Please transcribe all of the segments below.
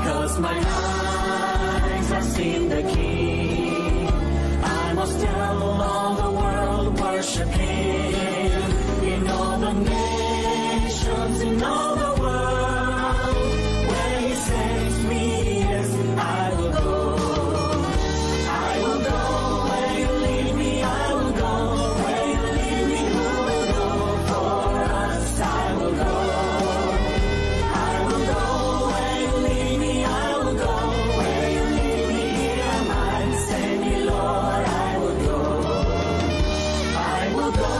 'cause my eyes have seen the King. I must tell all the world, worship Him in all the nations, in all the world. Where He sends me, yes, I will go. I will go where You lead me. I will go where You lead me. Who will go for us? I will go. I will go where You lead me. I will go where You lead me. Here am I, send me, Lord. I will go. I will go.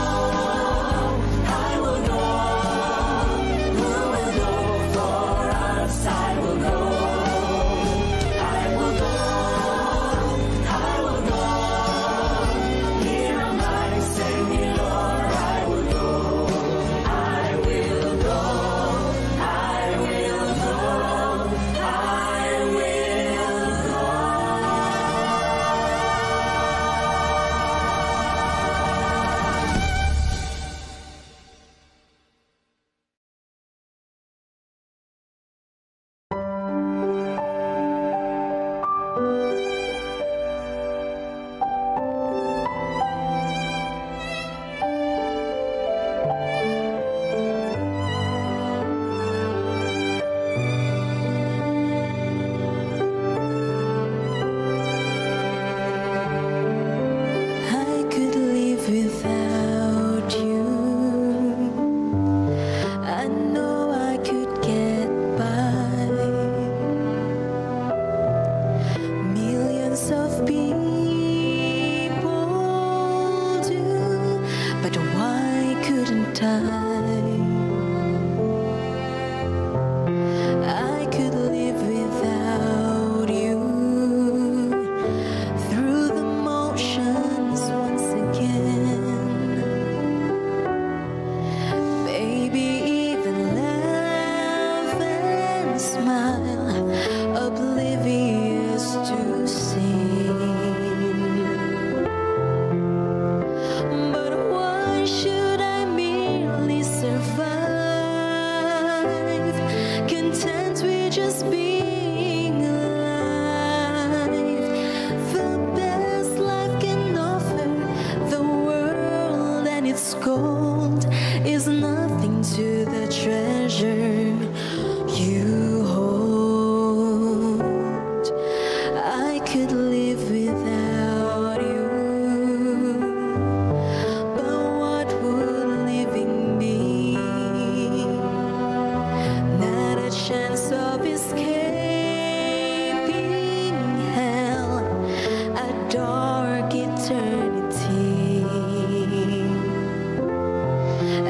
I will go. Who will go for us? I will go. I will go. I will go. Here am I, send me, Lord. I will go. I will go. I will go. I will go. I could live without You. I know I could get by. Millions of people do, but why couldn't I? I could live without You. Through the motions once again, maybe even laugh and smile, oblivious to sin. But why should I merely survive, content with just being alive? The best life can offer, the world and its gold, is nothing to the treasure You hold. I could live without You, but what would living be? Not a chance of escaping hell, a dark eternity.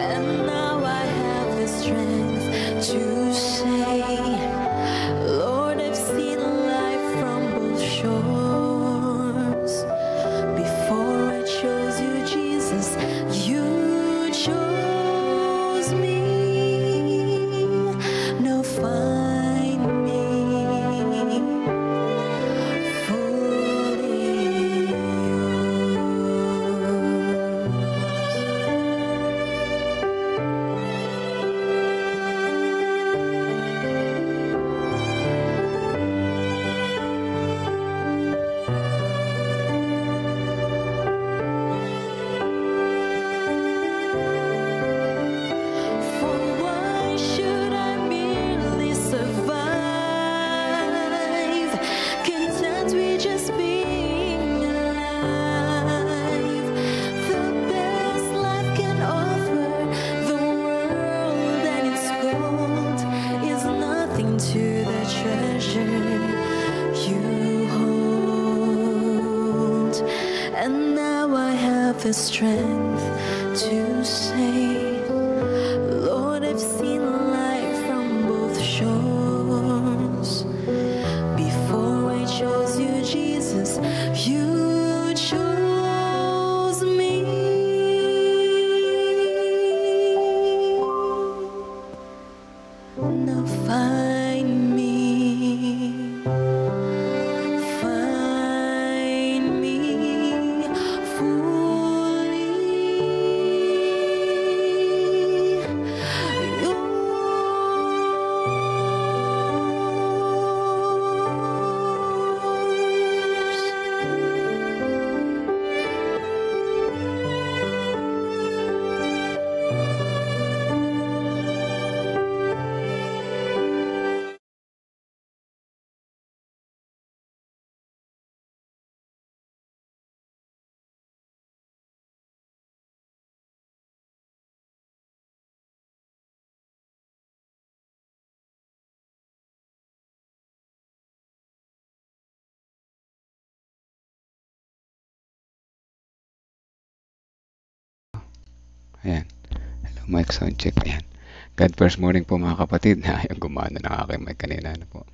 And now I have the strength to say, Lord, I've seen life from both shores. Before I chose You, Jesus, You chose me. Now find me fully For why should I merely survive, content with just being alive? The best life can offer, the world and its gold, is nothing to the treasure You hold. And now I have the strength to say, Lord, I've seen life from both shores. Before I chose You, Jesus, You chose me. Now find me fully Ayan. Hello, mic sound check. Ayan. God first morning po mga kapatid. Yung gumana ng aking mic kanina na po.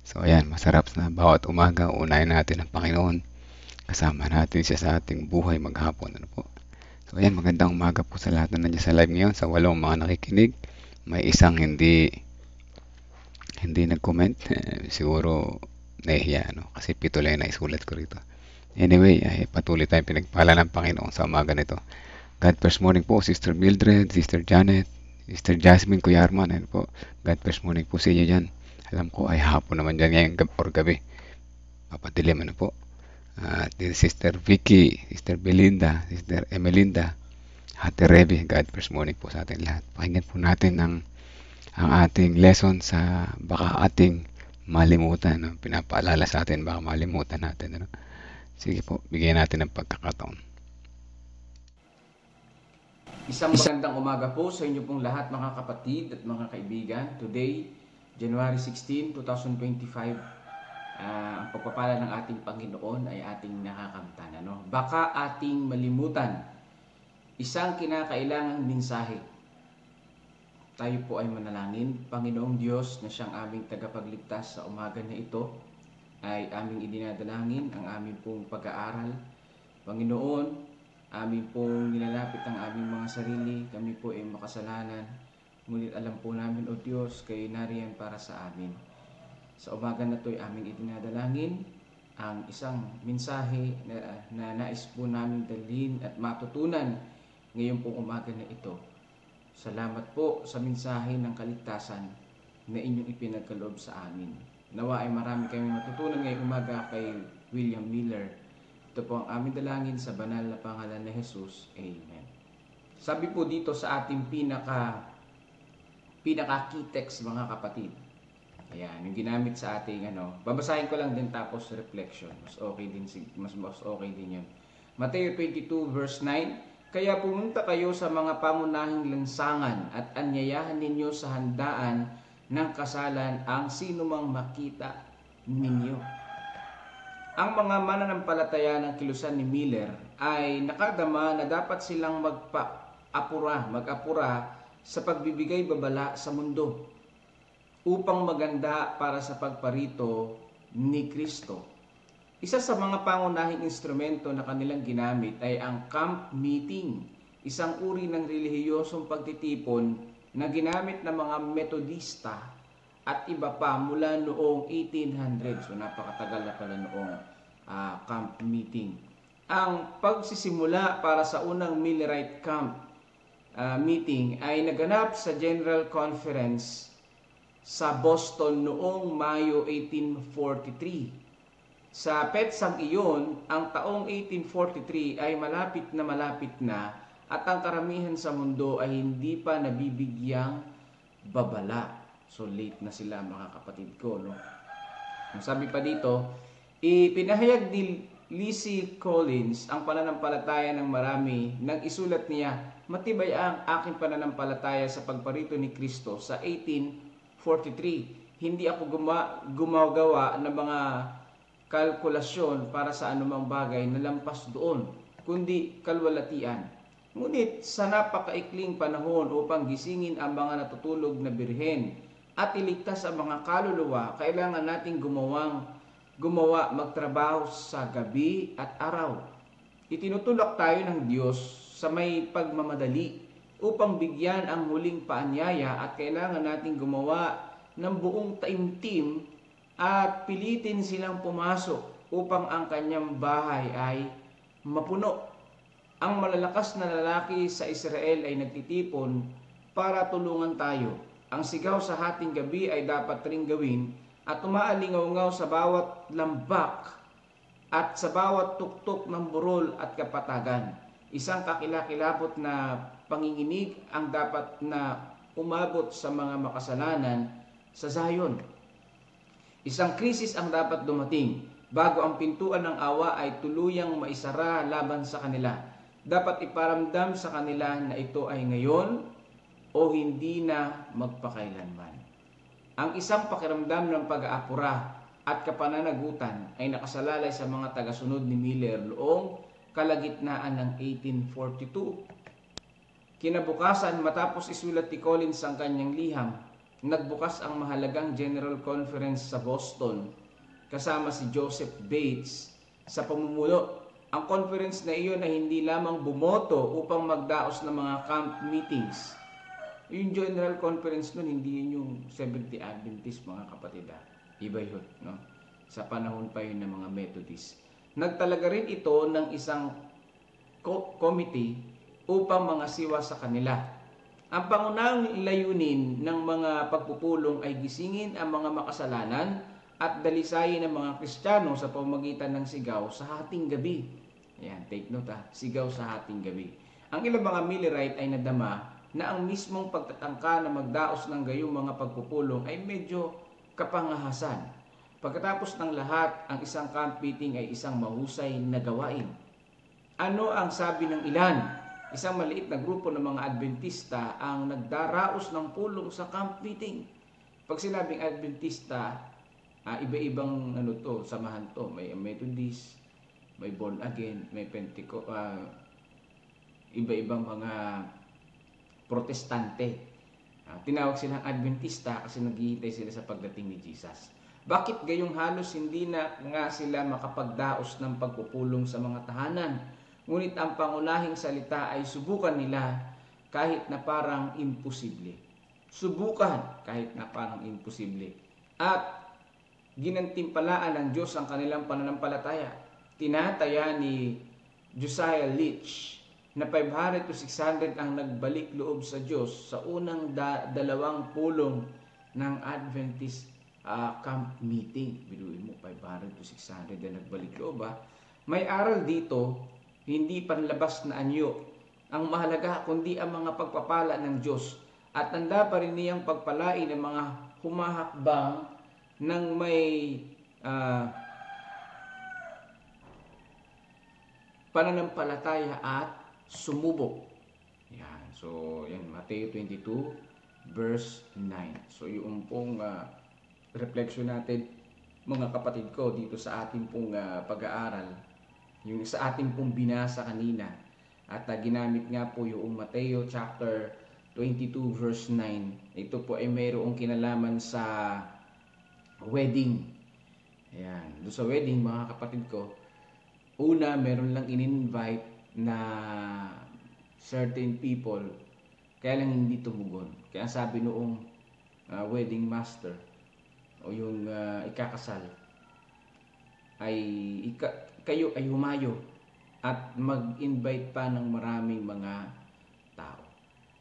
So ayan, masarap na bawat umaga unahin natin ang Panginoon. Kasama natin siya sa ating buhay maghapon. Ano po. So ayan, magandang umaga po sa lahat na nandiyan sa live ngayon. Sa 8 mga nakikinig, may isang hindi nag-comment. Siguro nahihiya, ano? Kasi 7 lang na isulat ko rito. Anyway, ay patuloy tayong pinagpala ng Panginoon sa umaga nito. God first morning po, Sister Mildred, Sister Janet, Sister Jasmine, Kuya Arman, ayun po. God first morning po sa inyo dyan. Alam ko ay hapon naman dyan ngayon or gabi. Papadilim, ano po. Sister Vicky, Sister Belinda, Sister Emelinda, Ate Rebe, God first morning po sa ating lahat. Pakinggan po natin ang ating lesson sa baka ating malimutan. No? Pinapaalala sa atin, baka malimutan natin. Ano? Sige po, bigyan natin ng pagkakataon. Isang magandang umaga po sa inyo pong lahat mga kapatid at mga kaibigan. Today, January 16, 2025, ang pagpapala ng ating Panginoon ay ating nakakamtan. Ano? Baka ating malimutan isang kinakailangang mensahe. Tayo po ay manalangin. Panginoong Diyos na siyang aming tagapagligtas sa umaga na ito, ay aming idinadalangin ang aming pong pag-aaral. Panginoon, amin pong nilalapit ang aming mga sarili, kami po ay makasalanan. Ngunit alam po namin, O Diyos, kayo nariyan para sa amin. Sa umaga na ito ay aming itinadalangin ang isang mensahe na nais po namin dalhin at matutunan ngayon pong umaga na ito. Salamat po sa mensahe ng kaligtasan na inyong ipinagkaloob sa amin. Nawa ay marami kami matutunan ngayong umaga kay William Miller. Ito po ang aming dalangin sa banal na pangalan ni Jesus. Amen. Sabi po dito sa ating pinaka-key text mga kapatid. Ayan, yung ginamit sa ating babasahin ko lang din tapos reflection. Mas okay din yun. Mateo 22 verse 9. Kaya pumunta kayo sa mga pangunahing lansangan at anyayahan ninyo sa handaan ng kasalan ang sinumang makita ninyo. Ang mga mananampalataya ng kilusan ni Miller ay nakadama na dapat silang mag-apura sa pagbibigay babala sa mundo upang maganda para sa pagparito ni Kristo. Isa sa mga pangunahing instrumento na kanilang ginamit ay ang camp meeting, isang uri ng relihiyosong pagtitipon na ginamit ng mga Metodista at iba pa mula noong 1800s. So napakatagal na pala noong camp meeting. Ang pagsisimula para sa unang Millerite camp meeting ay naganap sa General Conference sa Boston noong Mayo 1843. Sa petsang iyon, ang taong 1843 ay malapit na at ang karamihan sa mundo ay hindi pa nabibigyang babala. So late na sila mga kapatid ko, no? Sabi pa dito, ipinahayag ni Lizzie Collins ang pananampalataya ng marami nang isulat niya, matibay ang aking pananampalataya sa pagparito ni Kristo sa 1843. Hindi ako gumagawa ng mga kalkulasyon para sa anumang bagay na lampas doon, kundi kalwalatian. Ngunit sa napakaikling panahon upang gisingin ang mga natutulog na birhen at iligtas ang mga kaluluwa, kailangan nating gumawa magtrabaho sa gabi at araw. Itinutulak tayo ng Diyos sa may pagmamadali upang bigyan ang huling paanyaya at kailangan nating gumawa ng buong taimtim at pilitin silang pumasok upang ang kanyang bahay ay mapuno. Ang malalakas na lalaki sa Israel ay nagtitipon para tulungan tayo. Ang sigaw sa hating gabi ay dapat ring gawin at umaalingaw-ngaw sa bawat lambak at sa bawat tuktok ng burol at kapatagan. Isang kakilakilabot na panginginig ang dapat na umabot sa mga makasalanan sa Zion. Isang krisis ang dapat dumating bago ang pintuan ng awa ay tuluyang maisara laban sa kanila. Dapat iparamdam sa kanila na ito ay ngayon o hindi na magpakailanman. Ang isang pakiramdam ng pag-aapura at kapananagutan ay nakasalalay sa mga tagasunod ni Miller noong kalagitnaan ng 1842. Kinabukasan, matapos isulat ni Collins ang kanyang liham, nagbukas ang mahalagang General Conference sa Boston kasama si Joseph Bates sa pamumuno. Ang conference na iyon ay hindi lamang bumoto upang magdaos ng mga camp meetings. Yung General Conference nun, hindi yun yung Seventh-day Adventist, mga kapatid. Iba yun, no? Sa panahon pa yun ng mga Methodist. Nagtalaga rin ito ng isang committee upang mangasiwa sa kanila. Ang pangunahing layunin ng mga pagpupulong ay gisingin ang mga makasalanan at dalisayin ng mga Kristiyano sa pamamagitan ng sigaw sa hating gabi. Ayan, take note sigaw sa hating gabi. Ang ilang mga Millerite ay nadama na ang mismong pagtatangka na magdaos ng gayong mga pagpupulong ay medyo kapangahasan. Pagkatapos ng lahat, ang isang camp meeting ay isang mahusay na gawain. Ano ang sabi ng ilan? Isang maliit na grupo ng mga Adventista ang nagdaraos ng pulong sa camp meeting. Pag sinabing Adventista, iba-ibang samahan to. May Methodist, may Born Again, may iba-ibang mga Protestante. Tinawag silang Adventista kasi naghihintay sila sa pagdating ni Jesus. Bakit gayong halos hindi na nga sila makapagdaos ng pagpupulong sa mga tahanan? Ngunit ang pangunahing salita ay subukan nila kahit na parang imposible. Subukan kahit na parang imposible. At ginantimpalaan ng Diyos ang kanilang pananampalataya. Tinataya ni Josiah Leach na 500 to 600 ang nagbalik loob sa Diyos sa unang dalawang pulong ng Adventist camp meeting. Biruin mo, 500 to 600 na nagbalik loob. May aral dito, hindi panlabas na anyo ang mahalaga kundi ang mga pagpapala ng Diyos at tanda pa rin niyang pagpalain ng mga humahakbang ng may pananampalataya at sumubok. Yan. So, yan, Mateo 22 verse 9. So, yung pong reflection natin, mga kapatid ko, dito sa ating pong pag-aaral, yung sa ating pong binasa kanina, at ginamit nga po yung Mateo chapter 22 verse 9. Ito po ay mayroong kinalaman sa wedding. Ayan. Doon sa wedding, mga kapatid ko, una, meron lang in-invite na certain people, kaya lang hindi tumugon. Kaya sabi noong wedding master o yung ikakasal ay kayo ay humayo at mag-invite pa ng maraming mga tao.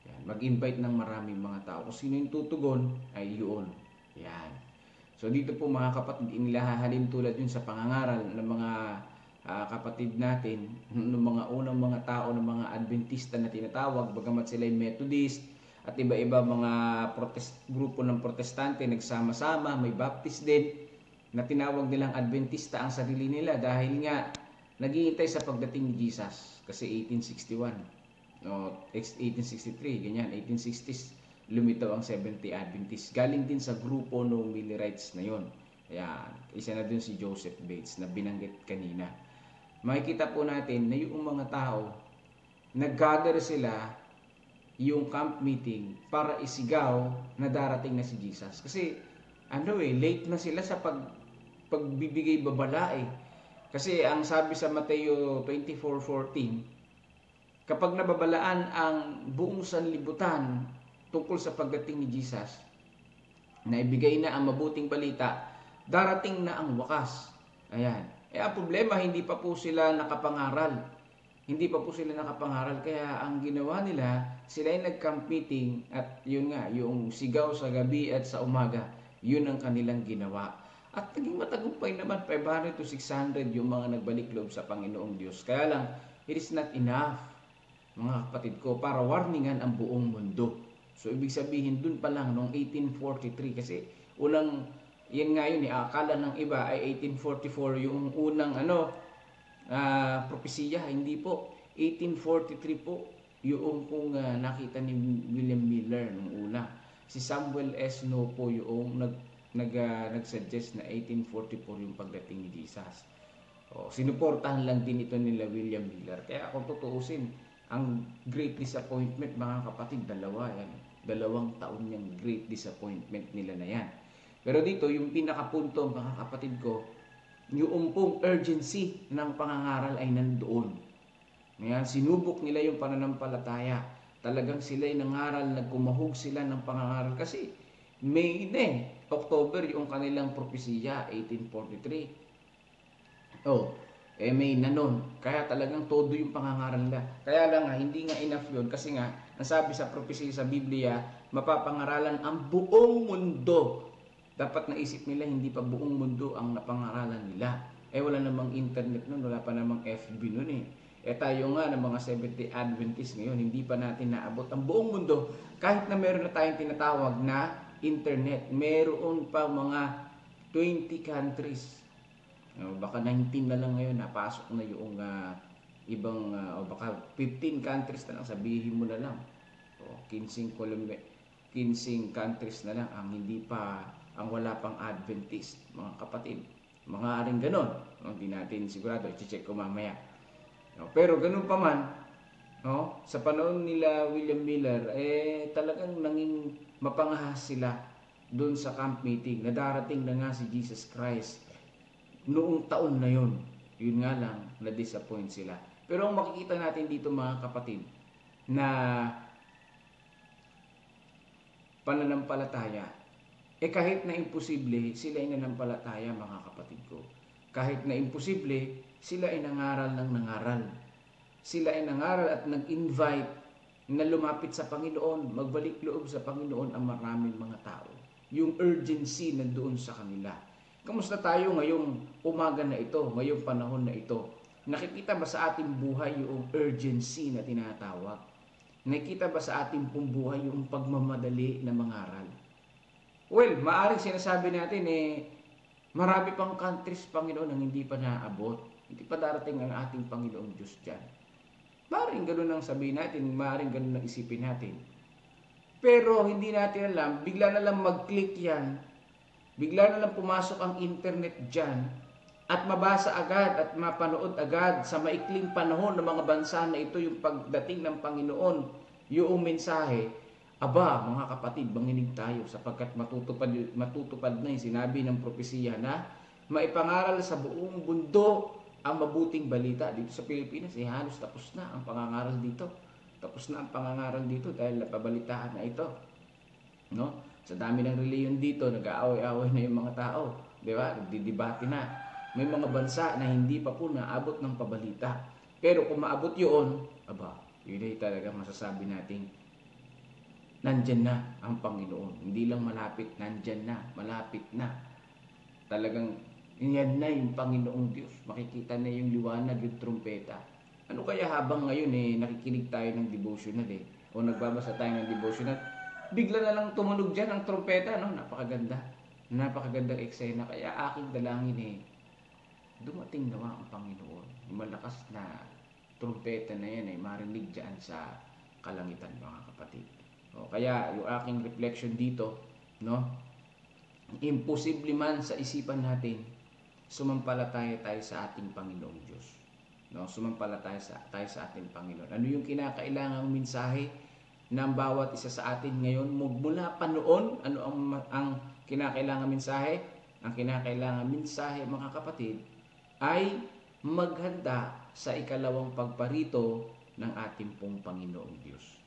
Yan, mag-invite ng maraming mga tao. Kung sino yung tutugon ay yun. Yan. So dito po mga kapatid, inilahahalin tulad yun sa pangangaral ng mga kapatid natin, ng mga unang mga tao ng mga Adventista na tinatawag, bagamat sila ay Methodist at iba-iba mga grupo ng Protestante nagsama-sama, may Baptist din na tinawag nilang Adventista ang sarili nila dahil nga naghihintay sa pagdating ni Jesus kasi 1861 o 1863, ganyan, 1860s lumitaw ang Seventh-day Adventist. Galing din sa grupo ng Millerites na yon. Ayan, isa na dun si Joseph Bates na binanggit kanina. Makikita po natin na yung mga tao, nag-gather sila yung camp meeting para isigaw na darating na si Jesus. Kasi late na sila sa pagbibigay babala eh. Kasi ang sabi sa Mateo 24:14, kapag nababalaan ang buong sanlibutan tungkol sa pagdating ni Jesus, na ibigay na ang mabuting balita, darating na ang wakas. Ayan. Ang problema, hindi pa po sila nakapangaral. Hindi pa po sila nakapangaral. Kaya ang ginawa nila, sila ay nag-camp meeting at yun nga, yung sigaw sa gabi at sa umaga, yun ang kanilang ginawa. At naging matagumpay naman, 500 to 600 yung mga nagbalik loob sa Panginoong Diyos. Kaya lang, it is not enough, mga kapatid ko, para warningan ang buong mundo. So, ibig sabihin, dun pa lang, noong 1843, kasi unang, yan nga yun, akala ng iba ay 1844 yung unang propesiya. Hindi po. 1843 po yung kung nakita ni William Miller nung una. Si Samuel S. No po yung nag-suggest na 1844 yung pagdating ni Jesus. Sinuportahan lang din ito nila William Miller. Kaya kung tutuusin, Ang great disappointment, mga kapatid, dalawa yan. 2 taon yung great disappointment nila na yan. Pero dito, yung pinakapunto, mga kapatid ko, yung pong urgency ng pangangaral ay nandoon. Ngayon, sinubok nila yung pananampalataya. Talagang sila'y nangaral, nagkumahog sila ng pangangaral. Kasi May na October yung kanilang propesiya, 1843. May na nun. Kaya talagang todo yung pangangaral nila. Kaya lang nga, hindi nga enough yun. Kasi nga, ang sabi sa propesiya sa Biblia, mapapangaralan ang buong mundo. Dapat naisip nila, hindi pa buong mundo ang napangaralan nila. Wala namang internet nun, wala pa namang FB nun tayo nga ng mga Seventh-day Adventists ngayon, hindi pa natin naabot ang buong mundo. Kahit na meron na tayong tinatawag na internet, meron pa mga 20 countries. Baka 19 na lang ngayon, napasok na yung ibang, baka 15 countries na lang, sabihin mo na lang. 15 countries na lang ang hindi pa, ang wala pang Adventist, mga kapatid. Mga ring ganon. Hindi natin sigurado, i-check ko mamaya. Pero ganun pa man, sa panahon nila William Miller, talagang nanging mapangahas sila doon sa camp meeting na darating na nga si Jesus Christ noong taon na yun. Yun nga lang, na-disappoint sila. Pero ang makikita natin dito, mga kapatid, na pananampalataya, kahit na imposible, sila ay nanampalataya, mga kapatid ko. Kahit na imposible, sila ay nangaral ng nangaral. Sila ay nangaral at nag-invite na lumapit sa Panginoon, magbalik loob sa Panginoon ang maraming mga tao. Yung urgency nandoon sa kanila. Kamusta tayo ngayong umaga na ito, ngayong panahon na ito? Nakikita ba sa ating buhay yung urgency na tinatawag? Nakikita ba sa ating pong buhay yung pagmamadali na mangaral? Well, maaaring sinasabi natin marami pang countries, Panginoon, ang hindi pa naaabot. Hindi pa darating ang ating Panginoong Diyos dyan. Maaaring ganun ang sabihin natin, maaaring ganun ang isipin natin. Pero hindi natin alam, bigla na lang mag-click yan, bigla na lang pumasok ang internet dyan, at mabasa agad at mapanood agad sa maikling panahon ng mga bansa na ito yung pagdating ng Panginoon, yung mensahe. Aba, mga kapatid, manginig tayo sapagkat matutupad na yung sinabi ng propesiya na maipangaral sa buong mundo ang mabuting balita. Dito sa Pilipinas, halos tapos na ang pangangaral dito. Tapos na ang pangangaral dito dahil napabalitaan na ito. Sa dami ng reliyon dito, nag-aaway-aaway na yung mga tao. Di ba? Nagdidebate na. May mga bansa na hindi pa po naabot ng pabalita. Pero kung maabot yun, yun ay talaga masasabi natin, nandyan na ang Panginoon. Hindi lang malapit, nandyan na, malapit na. Talagang yan na yung Panginoong Diyos. Makikita na yung liwanag, yung trumpeta. Ano kaya habang ngayon nakikinig tayo ng devotional o nagbabasa tayo ng devotional, bigla na lang tumunog dyan ang trumpeta, Napakaganda. Napakagandang eksena. Kaya aking dalangin dumating nawa ang Panginoon. Yung malakas na trumpeta na yan marinig dyan sa kalangitan, mga kapatid. Kaya yung aking reflection dito, imposible man sa isipan natin, sumampalataya tayo sa ating Panginoong Diyos. Sumampalataya tayo sa ating Panginoon. Ano yung kinakailangang mensahe ng bawat isa sa atin ngayon? Mula pa noon, ano ang kinakailangang mensahe? Ang kinakailangang mensahe, mga kapatid, ay maghanda sa ikalawang pagparito ng ating pong Panginoong Diyos.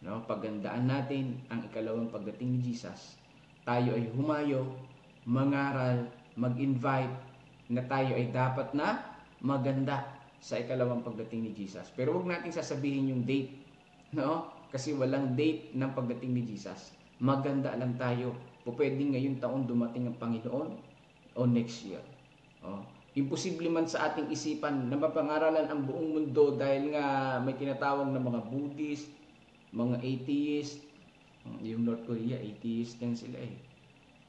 Paghandaan natin ang ikalawang pagdating ni Jesus. Tayo ay humayo, mangaral, mag-invite, na tayo ay dapat na maganda sa ikalawang pagdating ni Jesus. Pero huwag natin sasabihin yung date, kasi walang date ng pagdating ni Jesus. Maganda lang tayo. Pwedeng ngayong taon dumating ang Panginoon o next year. Imposible man sa ating isipan na mapangaralan ang buong mundo dahil nga may tinatawag na mga Buddhist, mga atheist. Yung North Korea, atheist din sila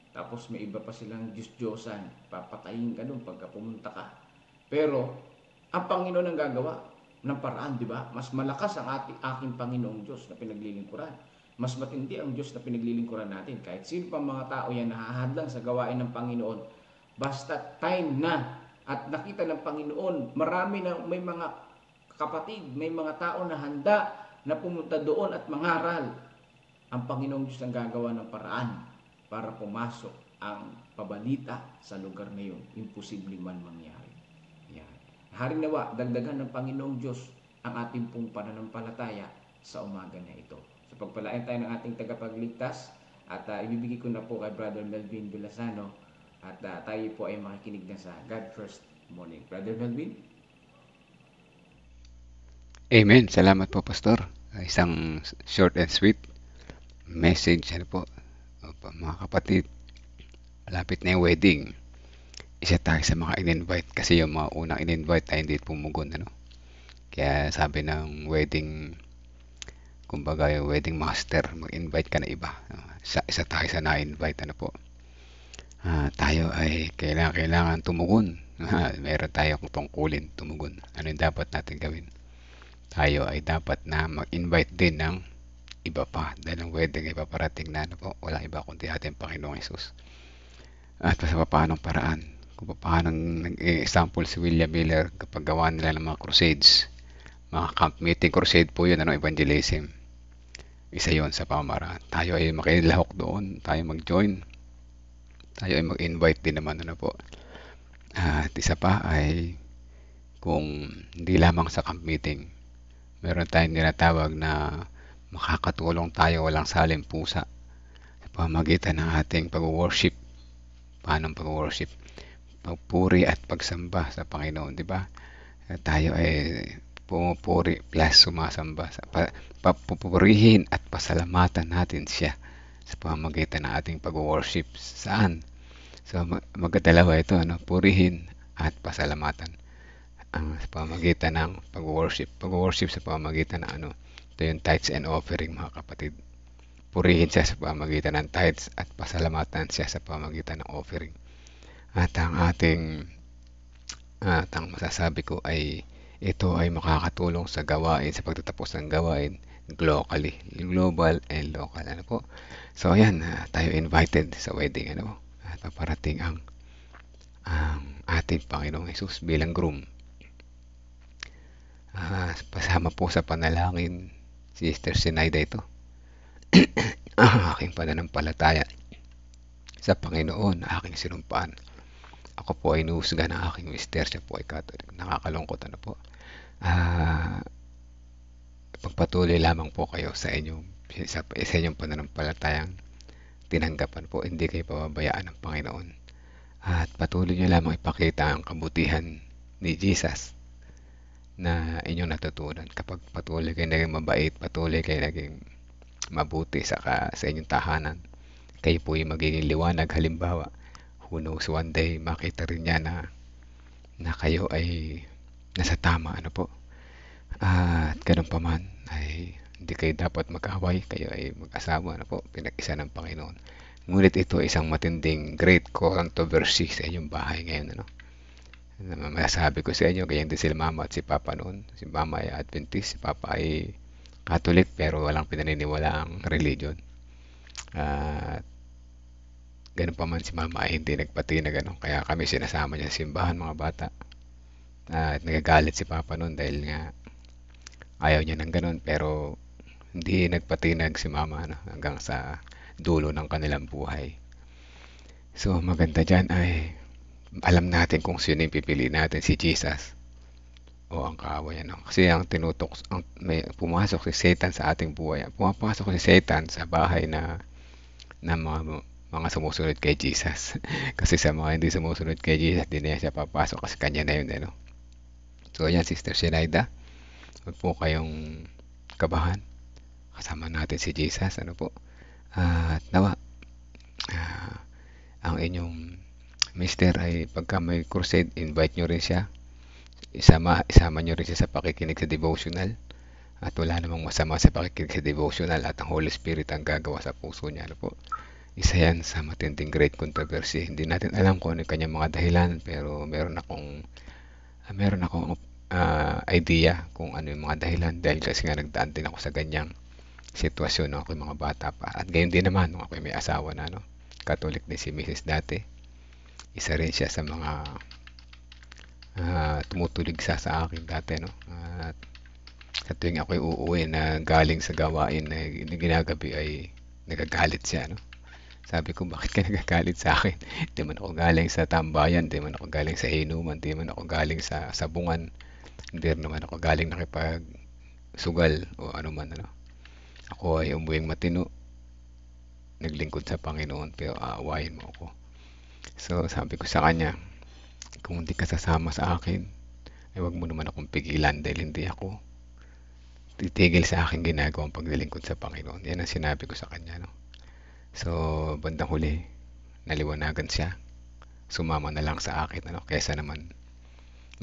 Tapos may iba pa silang Diyos-Diyosan. Papatayin ka doon pagka pumunta ka. Pero, ang Panginoon ang gagawa ng paraan, di ba? Mas malakas ang aking Panginoong Diyos na pinaglilingkuran. Mas matindi ang Diyos na pinaglilingkuran natin. Kahit sino pang mga tao yan nahahadlang sa gawain ng Panginoon. Basta time na at nakita ng Panginoon, marami na may mga kapatid, may mga tao na handa na pumunta doon at mangaral. Ang Panginoong Diyos ang gagawa ng paraan para pumasok ang pabalita sa lugar na yun. Imposible man mangyari. Yan. Haring nawa, dagdagan ng Panginoong Diyos ang ating pong pananampalataya sa umaga na ito. So pagpalain tayo ng ating tagapagligtas at ibibigay ko na po kay Brother Melvin Villasano at tayo po ay makikinig na sa God First Morning. Brother Melvin? Amen. Salamat po, Pastor. Isang short and sweet message. Ano po, mga kapatid, malapit na yung wedding. Isa tayo sa mga in-invite kasi yung mga unang in-invite ay hindi pumugon. Ano? Kaya sabi ng wedding, kumbaga yung wedding master, mag-invite ka na iba. Isa tayo sa na-invite. Ano po? Tayo ay kailangan tumugon. Meron tayong tungkulin, tumugon. Ano yung dapat natin gawin? Tayo ay dapat na mag-invite din ng iba pa dahil ang wedding ay paparating na, ano po, walang iba kundi ating Panginoong Hesus. At sa paanong paraan, kung paano nag-example si William Miller kapag gawa nila ng mga crusades, mga camp meeting crusade po yun, ano, evangelism. Isa yon sa pamamaraan. Tayo ay makilahok doon, tayo mag-join, tayo ay mag-invite din naman, ano po. At isa pa ay kung hindi lamang sa camp meeting, meron tayong tinatawag na makakatulong tayo walang saling pusa sa pamamagitan ng ating pag-worship. Paano pag-worship? Pagpuri at pagsamba sa Panginoon, di ba? Tayo ay pumupuri plus sumasamba. Papupurihin at pasalamatan natin siya sa pamamagitan ng ating pag-worship. Saan? So magkadalawa ito, ano? Purihin at pasalamatan sa pamamagitan ng pag-worship. Pag-worship sa pamamagitan ng ano? Ito yung tithes and offering, mga kapatid. Purihin siya sa pamamagitan ng tithes at pasalamatan siya sa pamamagitan ng offering. At ang masasabi ko ay ito ay makakatulong sa gawain, sa pagtatapos ng gawain globally, global and local. Ano po? So ayan, tayo invited sa wedding, ano? At paparating ang ating Panginoong Hesus bilang groom. Pasama po sa panalangin si Sister Zenaida ito. Aking pananampalataya sa Panginoon, aking sinumpaan. Ako po ay inuhusga ng aking mister, siya po ay Catholic. Nakakalungkot, ano po. Pagpatuloy lamang po kayo sa inyong pananampalatayang tinanggapan po. Hindi kayo pababayaan ng Panginoon. At patuloy nyo lamang ipakita ang kabutihan ni Jesus na inyong natutunan. Kapag patuloy kayo naging mabait, patuloy kayo naging mabuti sa inyong tahanan, kayo po yung magiging liwanag. Halimbawa, who knows, one day makita rin niya na kayo ay nasa tama, ano po. At ganun pa man ay hindi kayo dapat mag-away, kayo ay mag-asawa, ano po, pinag-isa ng Panginoon. Ngunit ito isang matinding great controversy sa inyong bahay ngayon, ano. Masasabi ko sa inyo, ganyan din sila mama at si papa noon. Si mama ay Adventist, si papa ay Catholic, pero walang pinaniniwala ang religion. Ganun pa man si mama ay hindi nagpati na gano'n. Kaya kami sinasama niya sa simbahan, mga bata. At nagagalit si papa noon dahil nga ayaw niya ng gano'n, pero hindi nagpatinag si mama, ano, hanggang sa dulo ng kanilang buhay. So maganda dyan ay alam natin kung sino yung pipili natin, si Jesus o ang kaaway, ano. Kasi ang may pumasok si Satan sa ating buhay. Pumapasok si Satan sa bahay na mga sumusunod kay Jesus. Kasi sa mga hindi sumusunod kay Jesus, di na siya papasok kasi kanya na yun, ano. So ayan, Sister Zenaida, huwag po kayong kabahan. Kasama natin si Jesus, ano po. At nawa, ang inyong mister ay pagka may crusade, invite nyo rin siya. Isama nyo rin siya sa pakikinig sa devotional. At wala namang masama sa pakikinig sa devotional at ang Holy Spirit ang gagawa sa puso niya, ano po. Isa yan sa matinding great controversy. Hindi natin alam kung ano yung kanyang mga dahilan, pero meron akong idea kung ano yung mga dahilan, dahil kasi nga nagdaan din ako sa ganyang sitwasyon nung ako'y mga bata pa. At gayon din naman nung ako'y may asawa na, no? Catholic din si Mrs. dati. Isa rin siya sa mga tumutulig sa akin dati, no? At Sa tuwing ako'y uuwi na galing sa gawain na ginagabi ay nagagalit siya, no? Sabi ko, bakit ka nagagalit sa akin? Di man ako galing sa tambayan, di man ako galing sa inuman, di man ako galing sa sabungan, hindi naman ako galing nakipagsugal o ano man, ano. Ako ay umuwing matino, naglingkod sa Panginoon, pero aawayin mo ako. So, sabi ko sa kanya, kung hindi ka sasama sa akin, ay wag mo naman akong pigilan dahil hindi ako titigil sa aking ginagawang paglilingkod sa Panginoon. Yan ang sinabi ko sa kanya, no? So, bandang huli, naliwanagan siya. Sumama na lang sa akin, ano, kaysa naman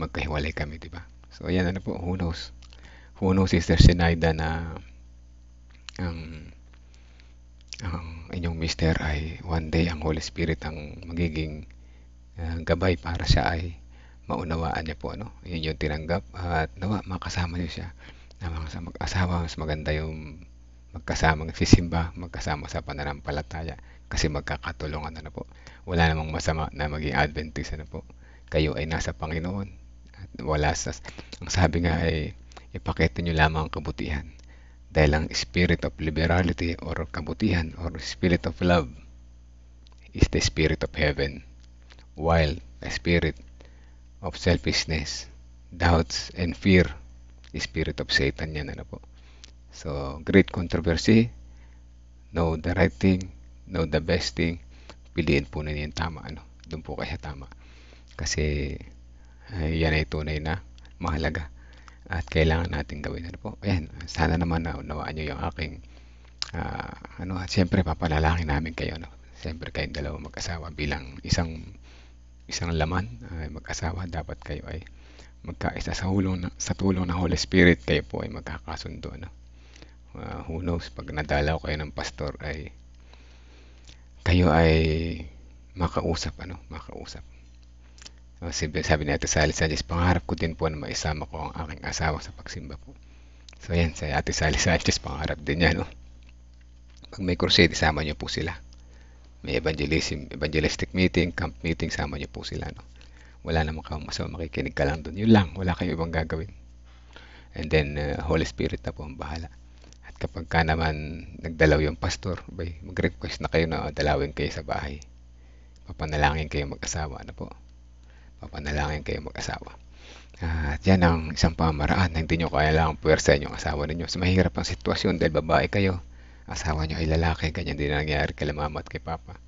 magkahiwalay kami, di ba? So, ayan, ano po, who knows? Who knows, Sister Sinaida, na ang inyong mister ay one day ang Holy Spirit ang magiging gabay para siya ay maunawaan niya po, ano? Yun yung tinanggap at nawa, makasama niyo siya. Na mga mag-asawa, mas maganda yung magkasamang sisimba, magkasama sa pananampalataya kasi magkakatulungan, ano po. Wala namang masama na maging Adventist, ano po. Kayo ay nasa Panginoon at wala ang sabi nga ay ipakita nyo lamang ang kabutihan dahil ang spirit of liberality or kabutihan or spirit of love is the spirit of heaven, while the spirit of selfishness, doubts, and fear is spirit of Satan. Yan, ano po. So, great controversy, know the right thing, know the best thing, piliin po ninyo yung tama, ano. Doon po kayo tama. Kasi, yan ay tunay na mahalaga at kailangan natin gawin, ano po. Ayan, sana naman na unawaan nyo yung aking, at siyempre papalalangin namin kayo, no. Siyempre kayong dalawang mag-asawa bilang isang laman, mag-asawa, dapat kayo ay magkaisa sa tulong ng Holy Spirit, kayo po ay magkakasundo, no. Who knows, pag nadalaw kayo ng pastor ay kayo ay makausap. Sabi ni Ate Sally Sanchez, pangarap ko din po na maisama ko ang aking asawa sa pagsimba po. So yan, sa Ate Sally Sanchez, pangarap din niya, no. Pag may crusade, isama niyo po sila. May evangelistic meeting, camp meeting, sama niyo po sila, no. Wala namang masama, makikinig ka lang doon. Yun lang, wala kayong ibang gagawin. And then, Holy Spirit na po ang bahala. At kapag ka naman nagdalaw yung pastor, mag-request na kayo na dalawin kayo sa bahay. Papanalangin kayo mag-asawa, ano po. Papanalangin kayo mag-asawa. At yan ang isang pamaraan na hindi nyo kailangang puwersa yung asawa ninyo. Sa mahirap ang sitwasyon dahil babae kayo, asawa nyo ay lalaki, ganyan din nangyayari kay mama at kay papa.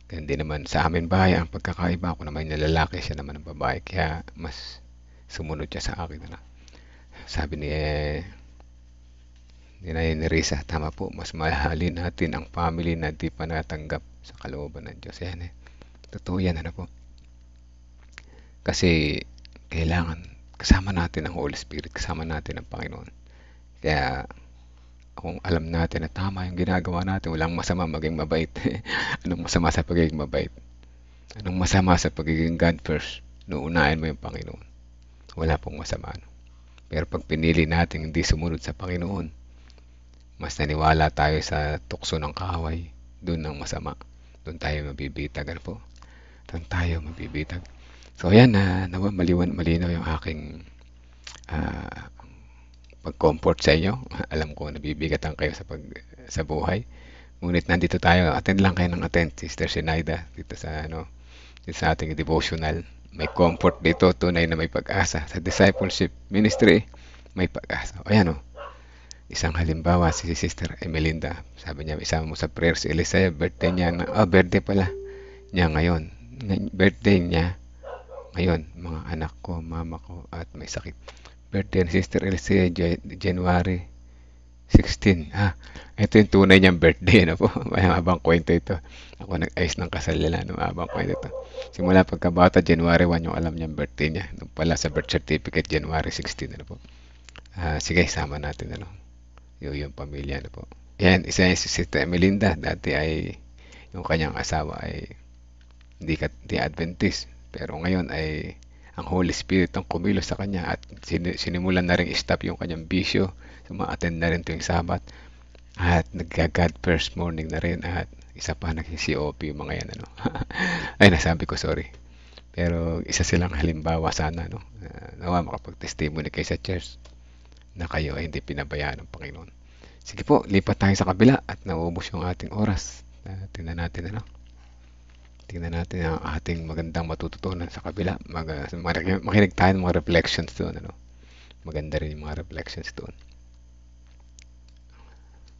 Ganyan din naman sa amin bahay, ang pagkakaiba ko naman yung lalaki, siya naman ang babae, kaya mas sumunod siya sa akin, ano. Sabi ni Risa, tama po, mas mahalin natin ang family na di pa natanggap sa kalooban ng Diyos. Yan, totoo yan, ano po. Kasi kailangan kasama natin ang Holy Spirit, kasama natin ang Panginoon. Kaya kung alam natin na tama yung ginagawa natin, walang masama maging mabait. Anong masama sa pagiging mabait? Anong masama sa pagiging God first? Nuunahin mo yung Panginoon. Wala pong masama, no? Pero pag pinili natin hindi sumunod sa Panginoon, mas naniwala tayo sa tukso ng kaaway, doon ang masama. Doon tayo mabibitag, ano po. Doon tayo mabibitag. So ayan, malinaw yung aking pag-comfort sa inyo. Alam ko nabibigatan kayo sa buhay. Ngunit nandito tayo, attend lang kayo ng attend, Sister Sinaida, dito sa ating devotional. May comfort dito, tunay na may pag-asa. Sa discipleship ministry, may pag-asa. Ayan, isang halimbawa, si Sister Emelinda. Sabi niya, isama mo sa prayer si Elisaya, birthday niya. Birthday pala niya ngayon. Birthday niya ngayon, mga anak ko, mama ko, at may sakit. Birthday ni Sister Elisea, January 16. Ito yung tunay niyang birthday, na po. May habang kwento ito. Ako nag-ayos ng kasal nila, habang kwento ito. Simula pagkabata, January 1 yung alam niyang birthday niya. Nung pala sa birth certificate, January 16, po. Sige, sama natin, yung pamilya, po. Yan, isa yung si Sister Emelinda. Dati ay, yung kanyang asawa ay hindi Adventist. Pero ngayon ay ang Holy Spirit ang kumilos sa kanya at sinimulan na rin stop yung kanyang bisyo. Suma-attend na rin tuwing Sabat. At nag-God first morning na rin. At isa pa naging COP yung mga yan, Ay, nasabi ko, sorry. Pero isa silang halimbawa sana, nawa makapag-testimony kayo sa church na kayo ay hindi pinabayaan ng Panginoon. Sige po, lipat tayo sa kabila at nauubos yung ating oras. Tingnan natin ano. Tingnan natin ang ating magandang matututunan sa kabila. Makinig tayo ng mga reflections doon. Ano? Maganda rin yung mga reflections doon.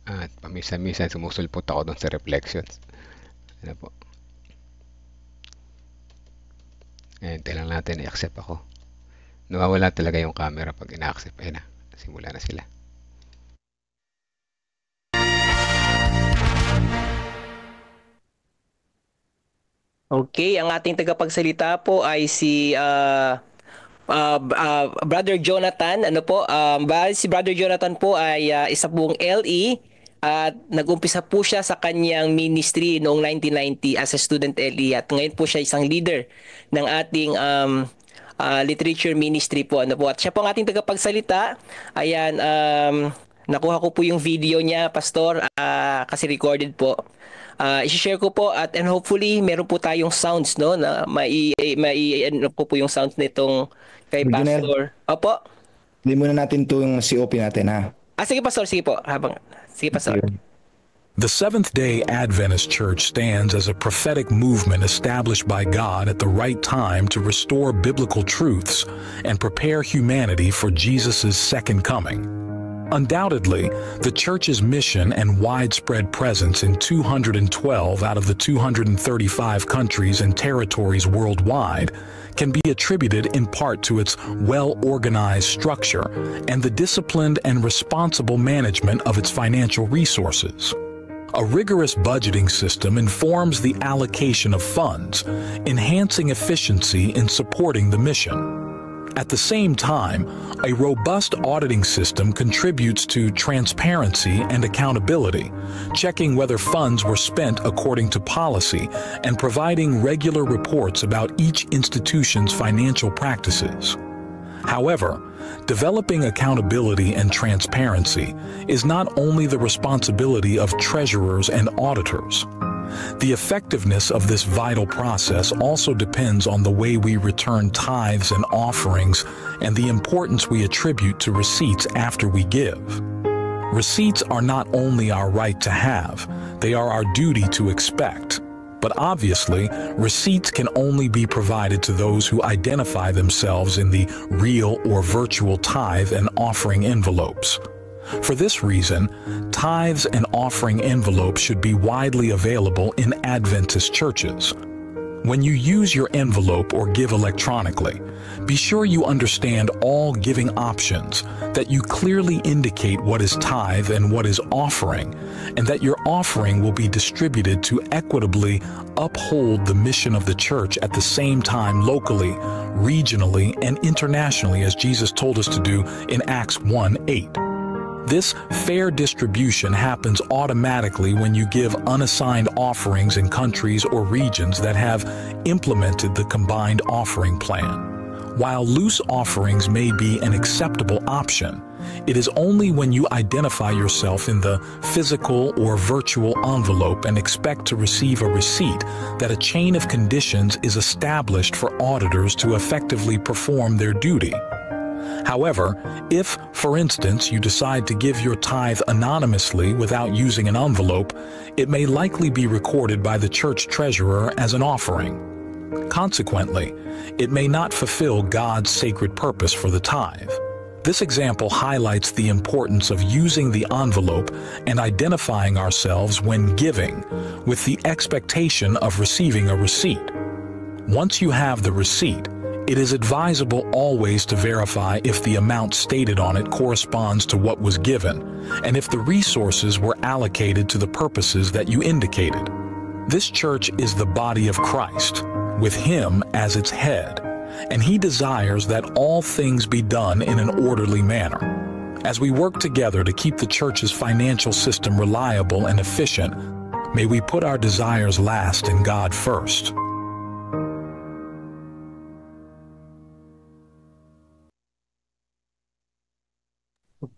At paminsan-minsan sumusulpot ako doon sa reflections. Ano po? Ayan, lang natin i-accept ako. Nawawala talaga yung camera pag ina-accept. Ayan na, simula na sila. Okay, ang ating tagapagsalita po ay si Brother Jonathan. Ano po? Si Brother Jonathan po ay isa pong LE at nag-umpisa po siya sa kanyang ministry noong 1990 as a student LE at ngayon po siya isang leader ng ating literature ministry po. Ano po? At siya po ang ating tagapagsalita. Ayan, nakuha ko po yung video niya, Pastor, kasi recorded po. I-share ko po and hopefully meron po tayong sounds no na ano po yung sounds nitong kay Pastor. Opo. Hindi muna natin itong COP natin ha. Sige Pastor, sige po. Sige Pastor. The Seventh-day Adventist Church stands as a prophetic movement established by God at the right time to restore biblical truths and prepare humanity for Jesus' second coming. Undoubtedly, the Church's mission and widespread presence in 212 out of the 235 countries and territories worldwide can be attributed in part to its well-organized structure and the disciplined and responsible management of its financial resources. A rigorous budgeting system informs the allocation of funds, enhancing efficiency in supporting the mission. At the same time, a robust auditing system contributes to transparency and accountability, checking whether funds were spent according to policy and providing regular reports about each institution's financial practices. However, developing accountability and transparency is not only the responsibility of treasurers and auditors. The effectiveness of this vital process also depends on the way we return tithes and offerings and the importance we attribute to receipts after we give. Receipts are not only our right to have, they are our duty to expect. But obviously, receipts can only be provided to those who identify themselves in the real or virtual tithe and offering envelopes. For this reason, tithes and offering envelopes should be widely available in Adventist churches. When you use your envelope or give electronically, be sure you understand all giving options, that you clearly indicate what is tithe and what is offering, and that your offering will be distributed to equitably uphold the mission of the church at the same time locally, regionally, and internationally as Jesus told us to do in Acts 1:8. This fair distribution happens automatically when you give unassigned offerings in countries or regions that have implemented the combined offering plan. While loose offerings may be an acceptable option, it is only when you identify yourself in the physical or virtual envelope and expect to receive a receipt that a chain of conditions is established for auditors to effectively perform their duty. However, if, for instance, you decide to give your tithe anonymously without using an envelope, it may likely be recorded by the church treasurer as an offering. Consequently, it may not fulfill God's sacred purpose for the tithe. This example highlights the importance of using the envelope and identifying ourselves when giving, with the expectation of receiving a receipt. Once you have the receipt, it is advisable always to verify if the amount stated on it corresponds to what was given, and if the resources were allocated to the purposes that you indicated. This church is the body of Christ, with Him as its head, and He desires that all things be done in an orderly manner. As we work together to keep the church's financial system reliable and efficient, may we put our desires last and God first.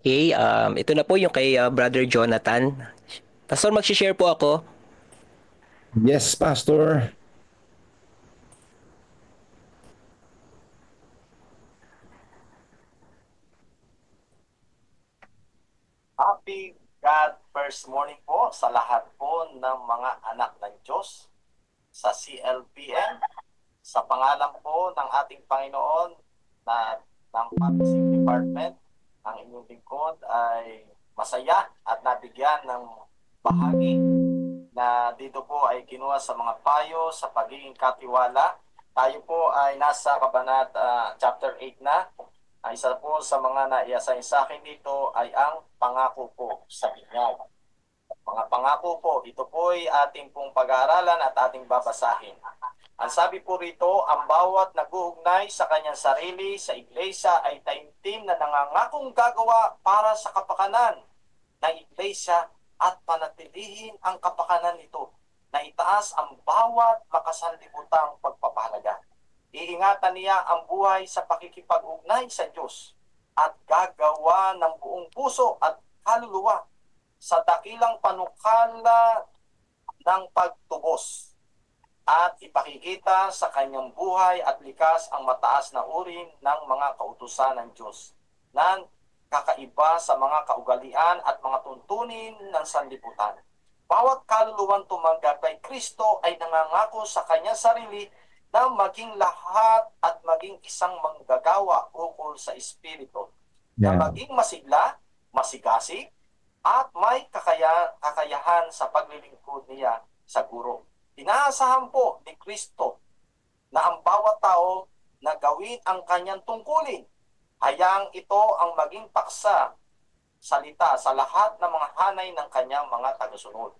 Okay, ito na po yung kay Brother Jonathan. Pastor, mag-share po ako. Yes, Pastor. Happy God First Morning po sa lahat po ng mga anak ng Diyos sa CLPN. Sa pangalan po ng ating Panginoon na ng Publishing Department, ang inyong lingkod ay masaya at nabigyan ng bahagi na dito po ay kinuha sa mga payo sa pagiging katiwala. Tayo po ay nasa Kabanata chapter 8 na. Isa po sa mga nai-assign sa akin dito ay ang pangako po sa binyag. Mga pangako po, ito po ay ating pong pag-aaralan at ating babasahin. Ang sabi po rito, ang bawat nag-uugnay sa kanyang sarili sa iglesia ay taimtim na nangangakong gagawa para sa kapakanan ng iglesia at panatilihin ang kapakanan nito na itaas ang bawat makasanlibutang pagpapahalaga. Iingatan niya ang buhay sa pakikipag-ugnay sa Diyos at gagawa ng buong puso at kaluluwa sa dakilang panukala ng pagtubos at ipakikita sa kanyang buhay at likas ang mataas na uri ng mga kautusan ng Diyos na kakaiba sa mga kaugalian at mga tuntunin ng sanlibutan. Bawat kaluluwang tumanggap kay Kristo ay nangangako sa kanyang sarili na maging lahat at maging isang manggagawa ukol sa Espiritu, na maging masigla, masigasig, at may kakayahan sa paglilingkod niya sa guro. Inaasahan po ni Kristo na ang bawat tao na gawin ang kanyang tungkulin. Hayang ito ang maging paksa salita sa lahat ng mga hanay ng kanyang mga tagasunod.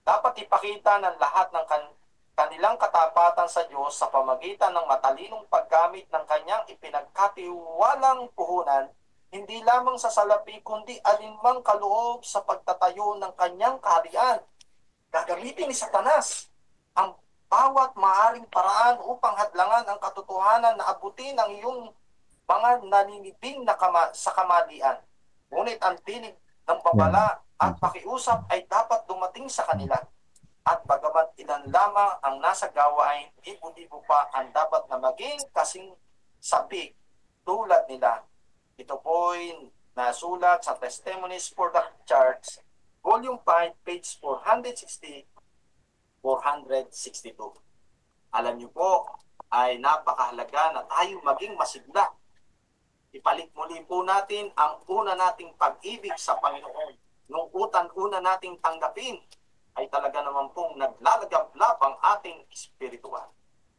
Dapat ipakita ng lahat ng kanilang katapatan sa Diyos sa pamagitan ng matalinong paggamit ng kanyang ipinagkatiwalang puhunan, hindi lamang sa salapi kundi alinmang kaloob sa pagtatayo ng kanyang kaharian. Gagamitin ni Satanas ang bawat maaaring paraan upang hadlangan ang katotohanan na abutin ang iyong mga naninibing sa kamalian. Ngunit ang tinig ng babala at pakiusap ay dapat dumating sa kanila. At bagamat ilan lamang ang nasa gawain, libo-libo pa ang dapat na maging kasing sabik tulad nila. Ito po'y nasulat sa Testimonies for the Church, Volume 5, page 462. Alam niyo po, ay napakahalaga na tayo maging masigla. Ipalik muli po natin ang una nating pag-ibig sa Panginoon. Nung una nating tanggapin, ay talaga naman pong naglalagablab ang ating espiritual.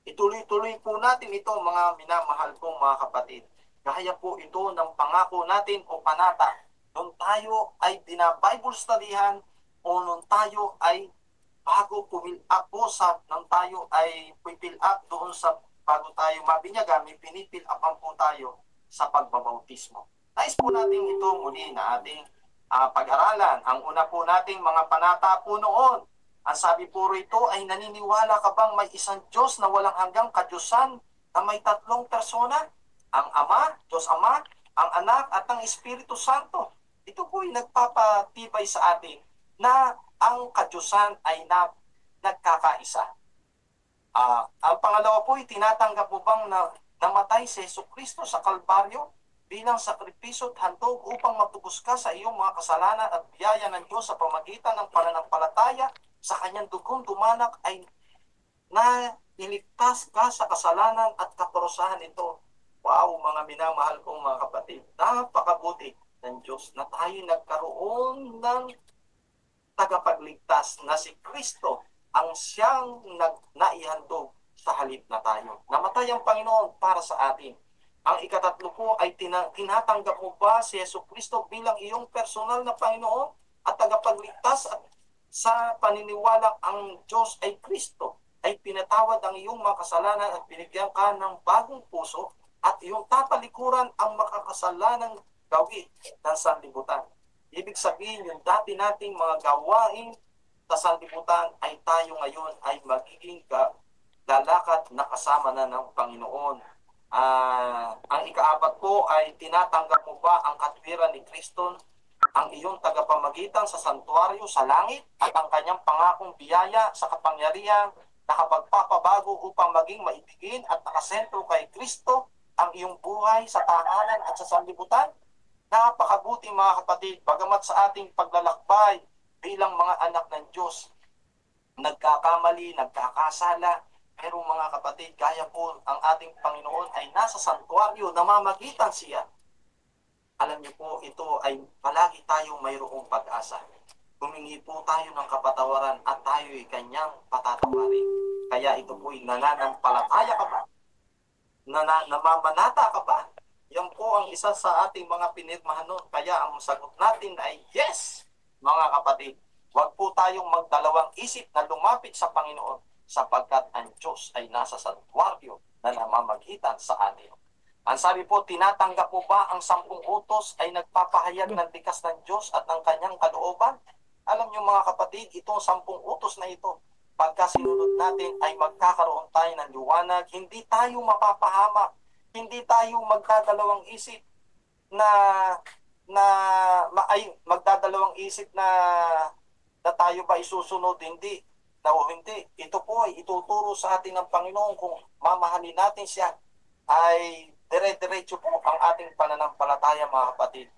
Ituloy-tuloy po natin ito, mga minamahal kong mga kapatid. Gaya po ito ng pangako natin o panata. Nung tayo ay bina-Bible studyhan o nung tayo ay bago pumill up po nung tayo ay pumill up doon sa bago tayo mabinyagan, may pinipil upan po tayo sa pagbabautismo. Nais po natin ito muli na ating pag-aralan. Ang una po nating mga panata po noon, ang sabi po rito ay naniniwala ka bang may isang Diyos na walang hanggang kadyusan na may tatlong persona? Ang Ama, Diyos Ama, ang Anak at ang Espiritu Santo. Ito po ay nagpapatibay sa atin na ang kadyusan ay nagkakaisa. Ang pangalawa po ay tinatanggap mo bang na namatay si Jesucristo sa Kalbaryo bilang sakripisyo at handog upang matubos ka sa iyong mga kasalanan at biyaya ng Diyos sa pamagitan ng pananampalataya sa kanyang dugong dumanak ay na iligtas ka sa kasalanan at kaparusahan nito. Wow, mga minamahal kong mga kapatid, napakabuti ng Diyos na tayo nagkaroon ng tagapagligtas na si Kristo ang siyang naihandog sa halip na tayo. Namatay ang Panginoon para sa atin. Ang ikatatlo po ay tinatanggap mo ba si Jesucristo bilang iyong personal na Panginoon at tagapagligtas at sa paniniwala ang Diyos ay Kristo ay pinatawad ang iyong mga kasalanan at binigyan ka ng bagong puso at iyong tatalikuran ang makakasalanang gawin ng sanlibutan. Ibig sabihin yung dati nating mga gawain sa sanlibutan ay tayo ngayon ay magiging lalakad na kasama na ng Panginoon. Ang ikaapat po ay tinatanggap mo ba ang katwiran ni Kristo, ang iyong tagapamagitan sa santuaryo sa langit at ang kanyang pangakong biyaya sa kapangyarihan na kapagpapabago upang maging maibigin at nakasentro kay Kristo ang iyong buhay sa tahanan at sa sanlibutan? napakabuti mga kapatid, bagamat sa ating paglalakbay bilang mga anak ng Diyos, nagkakamali, nagkakasala, pero mga kapatid, gaya po ang ating Panginoon ay nasa santuaryo, namamagitan siya. Alam niyo po, ito ay palagi tayong mayroong pag-asa. Humingi po tayo ng kapatawaran at tayo ay kanyang patatawarin. Kaya ito po ay nananampalataya ka ba? Namamanata ka ba? Yan po ang isa sa ating mga pinirmahan nun. Kaya ang sagot natin ay yes, mga kapatid. Huwag po tayong magdalawang isip na lumapit sa Panginoon sapagkat ang Diyos ay nasa santuaryo na namamagitan sa atin. Ang sabi po, tinatanggap mo ba ang 10 utos ay nagpapahayag ng likas ng Diyos at ng kanyang kalooban? Alam niyo mga kapatid, itong 10 utos na ito, pagka sinunod natin ay magkakaroon tayo ng liwanag, hindi tayo mapapahamak, hindi tayo magdadalawang isip magdadalawang isip na tayo ba isusunod, hindi. Hindi. Ito po ay ituturo sa atin ng Panginoon kung mamahalin natin siya ay dire-diretso po ang ating pananampalataya mga kapatid.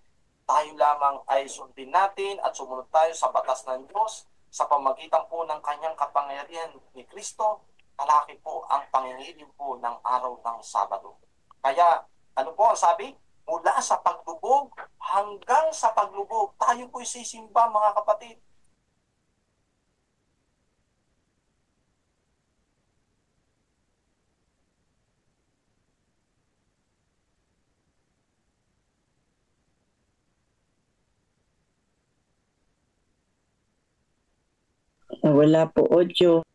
Tayo lamang ay sundin natin at sumunod tayo sa batas ng Diyos sa pamagitan po ng kanyang kapangyarihan ni Kristo. Malaki po ang pangingilim po ng araw ng Sabado. Kaya ano po ang sabi? Mula sa paglubog hanggang sa paglubog, tayo po'y sisimba mga kapatid. Wala po audio.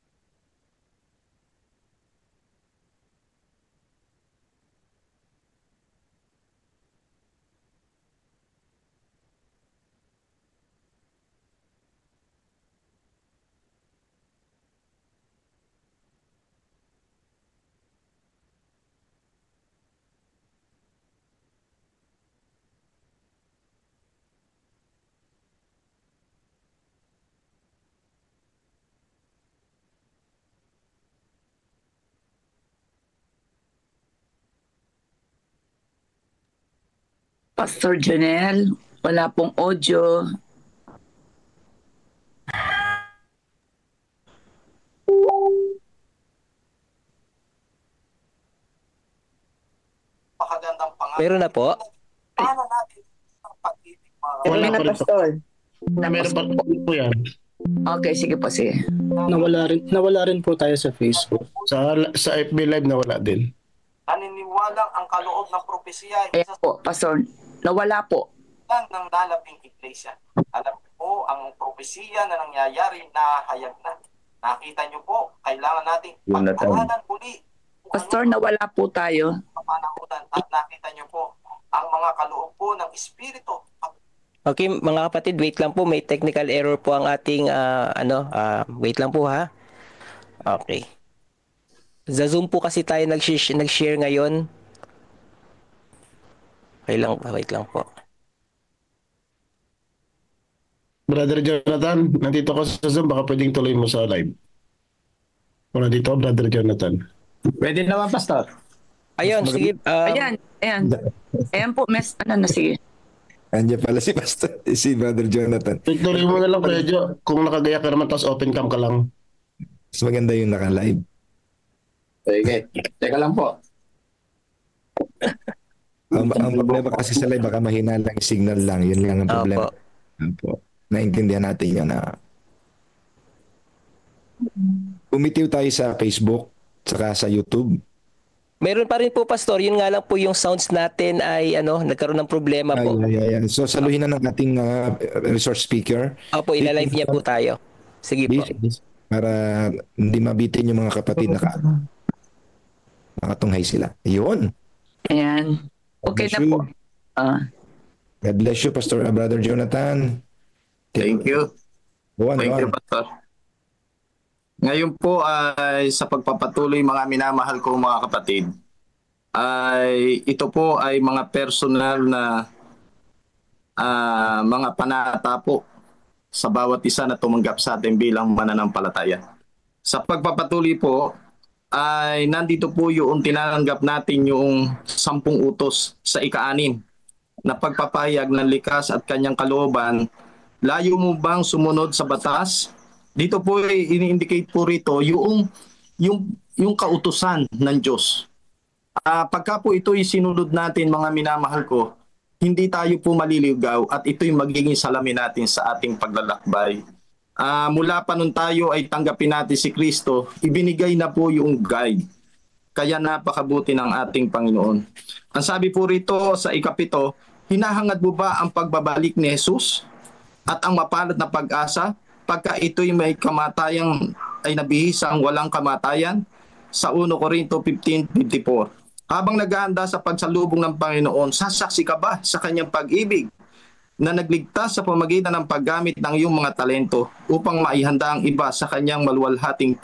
Pastor Janelle, wala pong audio. Pakagandang pangalan. Meron na po. Paano natin ang pag-ibig mga Wala na, Pastor. Meron pa po yan. Okay, sige po, sige. Nawala rin po tayo sa Facebook. Sa FB Live nawala din. naniniwalang ang kaloob ng propesya ay isa po, Pastor, nawala po. lang ng lalabing iglesia. Alam po, ang propesya na nangyayari na hayag na. Nakita niyo po, kailangan nating pag-aralan muli. Pastor, nawala po tayo. Panahonan at nakita niyo po ang mga kaloob po ng Espiritu. Okay, mga kapatid, wait lang po. May technical error po ang ating, wait lang po ha. Okay. Sa Zoom po kasi tayo nag-share ngayon. Okay lang, wait lang po. Brother Jonathan, nandito ko sa Zoom, baka pwedeng tuloy mo sa live. Kung nandito, Brother Jonathan. Pwede naman, Pastor. Ayun, sige. Ayan po, sige. Andiyan pala si Pastor, si Brother Jonathan. Tuloy mo na lang, Kuya Jo. Kung nakagaya ka naman, tapos open cam ka lang. Mas maganda yung naka-live. Okay. Teka lang po. Ang problema kasi sa live, baka mahina lang yung signal lang. Yun lang ang problema. Opo. Naintindihan natin yun na bumitiw tayo sa Facebook saka sa YouTube. Meron pa rin po, Pastor. Yun nga lang po yung sounds natin ay nagkaroon ng problema po. So saluhin na ng ating resource speaker. Opo, ilalive niya po tayo. Sige po. Para hindi mabitin yung mga kapatid na nakatunghay sila. Ayun. Ayan. Okay na po. God bless you, Pastor Brother Jonathan. Thank you. Thank you, Pastor. Ngayon po ay sa pagpapatuloy mga minamahal ko mga kapatid, ay ito po ay mga personal na mga panata po sa bawat isa na tumanggap sa atin bilang mananampalataya. Sa pagpapatuloy po ay nandito po yung tinanggap natin yung 10 utos sa ika-6. na pagpapahayag ng likas at kanyang kalooban, layo mo bang sumunod sa batas? Dito po ini-indicate po rito yung kautusan ng Diyos. Pagka po ito'y sinunod natin, mga minamahal ko, hindi tayo po maliligaw at ito'y magiging salamin natin sa ating paglalakbay. Mula pa nung tayo ay tanggapin natin si Kristo, ibinigay na po yung guide. Kaya napakabuti ng ating Panginoon. Ang sabi po rito sa 7, hinahangad mo ba ang pagbabalik ni Jesus at ang mapalad na pag-asa pagka ito'y may kamatayang ay nabihisang walang kamatayan? Sa 1 Corinto 15:54. Habang naghahanda sa pagsalubong ng Panginoon, sasaksi ka ba sa kanyang pag-ibig na nagligtas sa pamagitan ng paggamit ng iyong mga talento upang maihanda ang iba sa kanyang maluwalhating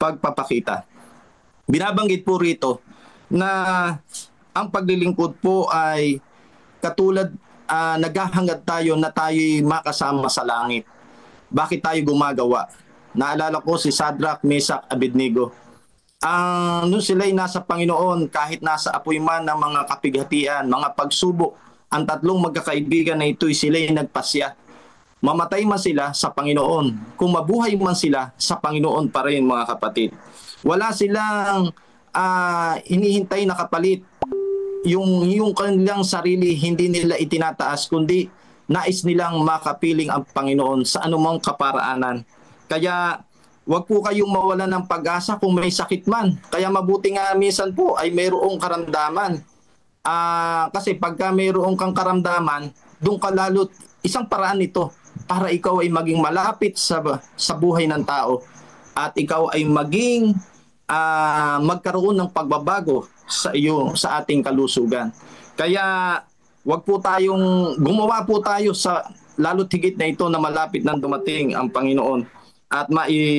pagpapakita? Binabanggit po rito na ang paglilingkod po ay katulad naghahangad tayo na tayo'y makasama sa langit. Bakit tayo gumagawa? Naalala ko si Shadrach, Meshach, Abednego. Nung sila'y nasa Panginoon, kahit nasa apoy man ng mga kapighatian, mga pagsubok, ang tatlong magkakaibigan na ito'y sila'y nagpasya. Mamatay man sila sa Panginoon. Kung mabuhay man sila, sa Panginoon pa rin, mga kapatid. Wala silang hinihintay na kapalit. Yung kanilang sarili, hindi nila itinataas, kundi nais nilang makapiling ang Panginoon sa anumang kaparaanan. Kaya wag po kayong mawalan ng pag-asa kung may sakit man. Kaya mabuti nga minsan po ay mayroong karamdaman. Kasi pagka mayroong kang karamdaman, doon ka lalo, isang paraan ito para ikaw ay maging malapit sa buhay ng tao at ikaw ay maging magkaroon ng pagbabago sa ating kalusugan. Kaya wag po tayong gumawa po tayo sa lalo't higit na ito na malapit nang dumating ang Panginoon at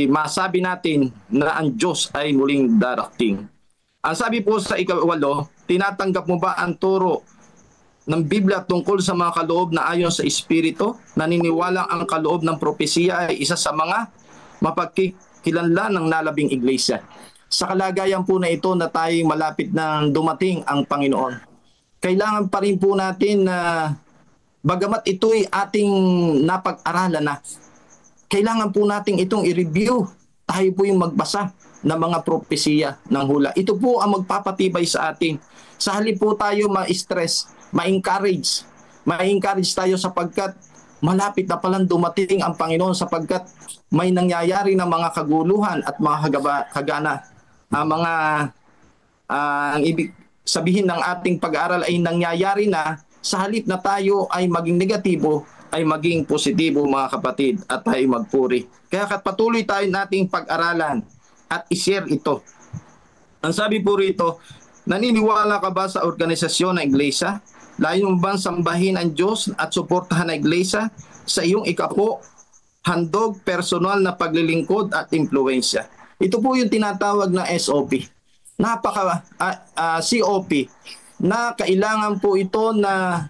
masabi natin na ang Diyos ay muling darating. Ang sabi po sa 8, tinatanggap mo ba ang turo ng Biblia tungkol sa mga kaloob na ayon sa Espiritu? Naniniwalang ang kaloob ng propesiya ay isa sa mga mapagkikilanlan ng nalabing iglesia. Sa kalagayan po na ito na tayong malapit na dumating ang Panginoon, kailangan pa rin po natin na bagamat ito'y ating napag-aralan na, kailangan po natin itong i-review. Tayo po yung magbasa ng mga propesiya ng hula. Ito po ang magpapatibay sa atin. Sa halip po tayo ma-stress, ma-encourage tayo sapagkat malapit na palang dumating ang Panginoon, sapagkat may nangyayari na mga kaguluhan at mga hagana. Ang ibig sabihin ng ating pag-aaral ay nangyayari na, sa halip na tayo ay maging negatibo, ay maging positibo, mga kapatid, at tayo magpuri. Kaya patuloy tayo nating pag-aralan at i-share ito. Ang sabi po rito, naniniwala ka ba sa organisasyon ng iglesia? Layo mo bang sambahin ang Diyos at suportahan ang iglesia sa iyong ikapo, handog, personal na paglilingkod at impluensya? Ito po yung tinatawag na SOP. COP na kailangan po ito na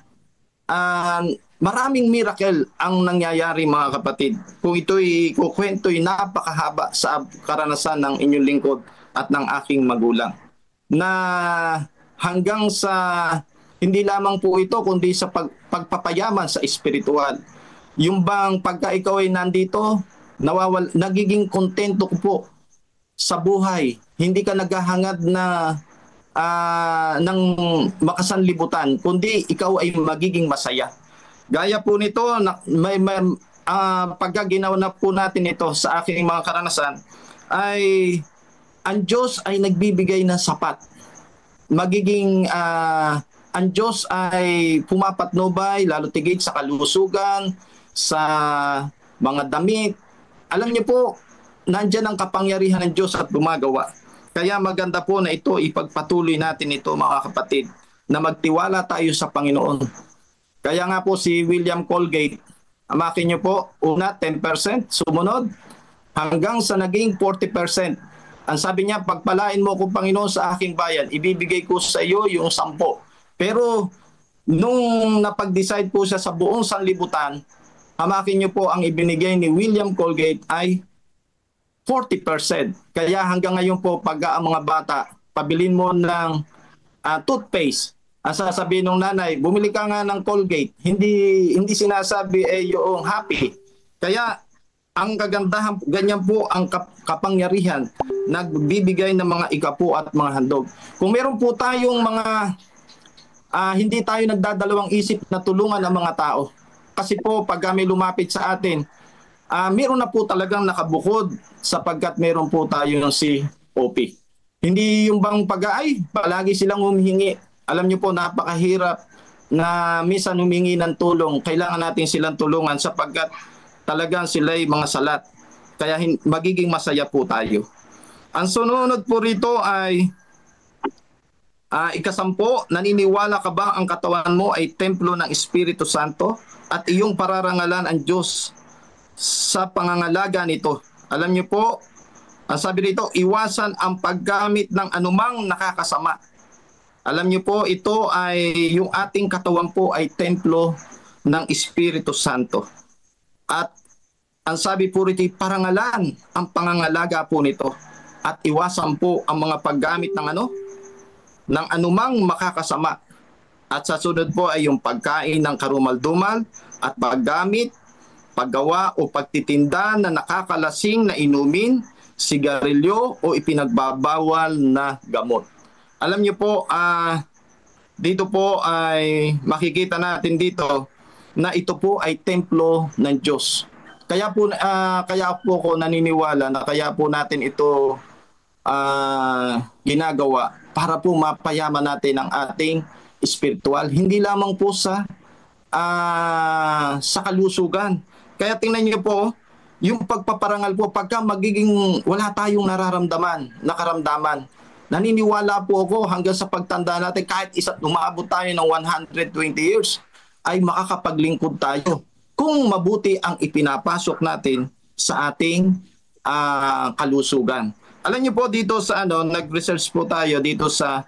maraming miracle ang nangyayari, mga kapatid. Kung ito'y kukwento'y napakahaba sa karanasan ng inyong lingkod at ng aking magulang. Na hanggang sa hindi lamang po ito kundi sa pagpapayaman sa espiritual. Yung bang pagka ikaw ay nandito, nagiging kontento ko po sa buhay. Hindi ka naghahangad na ng makasanlibutan, kundi ikaw ay magiging masaya. Gaya po nito, pagka ginawa na po natin ito sa aking mga karanasan, ay ang Diyos ay nagbibigay ng sapat. Ang Diyos ay pumapatnubay, lalo tigit sa kalusugan, sa mga damit. Alam niyo po, nandyan ang kapangyarihan ng Diyos at gumagawa. Kaya maganda po na ito, ipagpatuloy natin ito, mga kapatid, na magtiwala tayo sa Panginoon. Kaya nga po si William Colgate, amakin niyo po, una 10%, sumunod hanggang sa naging 40%. Ang sabi niya, pagpalain mo ko, Panginoon, sa aking bayan, ibibigay ko sa iyo yung 10. Pero nung napag-decide po siya sa buong sanlibutan, amakin niyo po, ang ibinigay ni William Colgate ay 40%. Kaya hanggang ngayon po, pag ang mga bata, pabilin mo ng toothpaste, ang sasabihin ng nanay, bumili ka nga ng Colgate. Hindi sinasabi yung happy. Kaya ang kagandahan, ganyan po ang kapangyarihan, nagbibigay ng mga ikapu at mga handog. Kung meron po tayong mga hindi tayo nagdadalawang isip na tulungan ang mga tao. Kasi po pag may lumapit sa atin, meron na po talagang nakabukod sapagkat meron po tayo ng COP. Hindi yung bang palagi silang humihingi. Alam niyo po, napakahirap na minsan humingi ng tulong. Kailangan natin silang tulungan sapagkat talagang sila'y mga salat. Kaya magiging masaya po tayo. Ang sunod po rito ay ikasampo, naniniwala ka ba ang katawan mo ay templo ng Espiritu Santo at iyong pararangalan ang Diyos sa pangangalaga nito? Alam niyo po, ang sabi dito, iwasan ang paggamit ng anumang nakakasama. Alam niyo po, ito ay yung ating katawan po ay templo ng Espiritu Santo. At ang sabi po rito, parangalan ang pangangalaga po nito. At iwasan po ang mga paggamit ng ng anumang makakasama. At sa sunod po ay yung pagkain ng karumal-dumal at paggamit, paggawa o pagtitinda na nakakalasing na inumin, sigarilyo o ipinagbabawal na gamot. Alam niyo po, dito po ay makikita natin dito na ito po ay templo ng Diyos. Kaya po ko naniniwala na kaya po natin ito ginagawa para po mapayaman natin ang ating spiritual. Hindi lamang po sa kalusugan. Kaya tingnan niyo po, yung pagpaparangal po, pagka magiging wala tayong nakaramdaman, naniniwala po ako hanggang sa pagtanda natin, kahit umaabot tayo ng 120 years, ay makakapaglingkod tayo kung mabuti ang ipinapasok natin sa ating kalusugan. Alam niyo po dito sa nag-research po tayo dito sa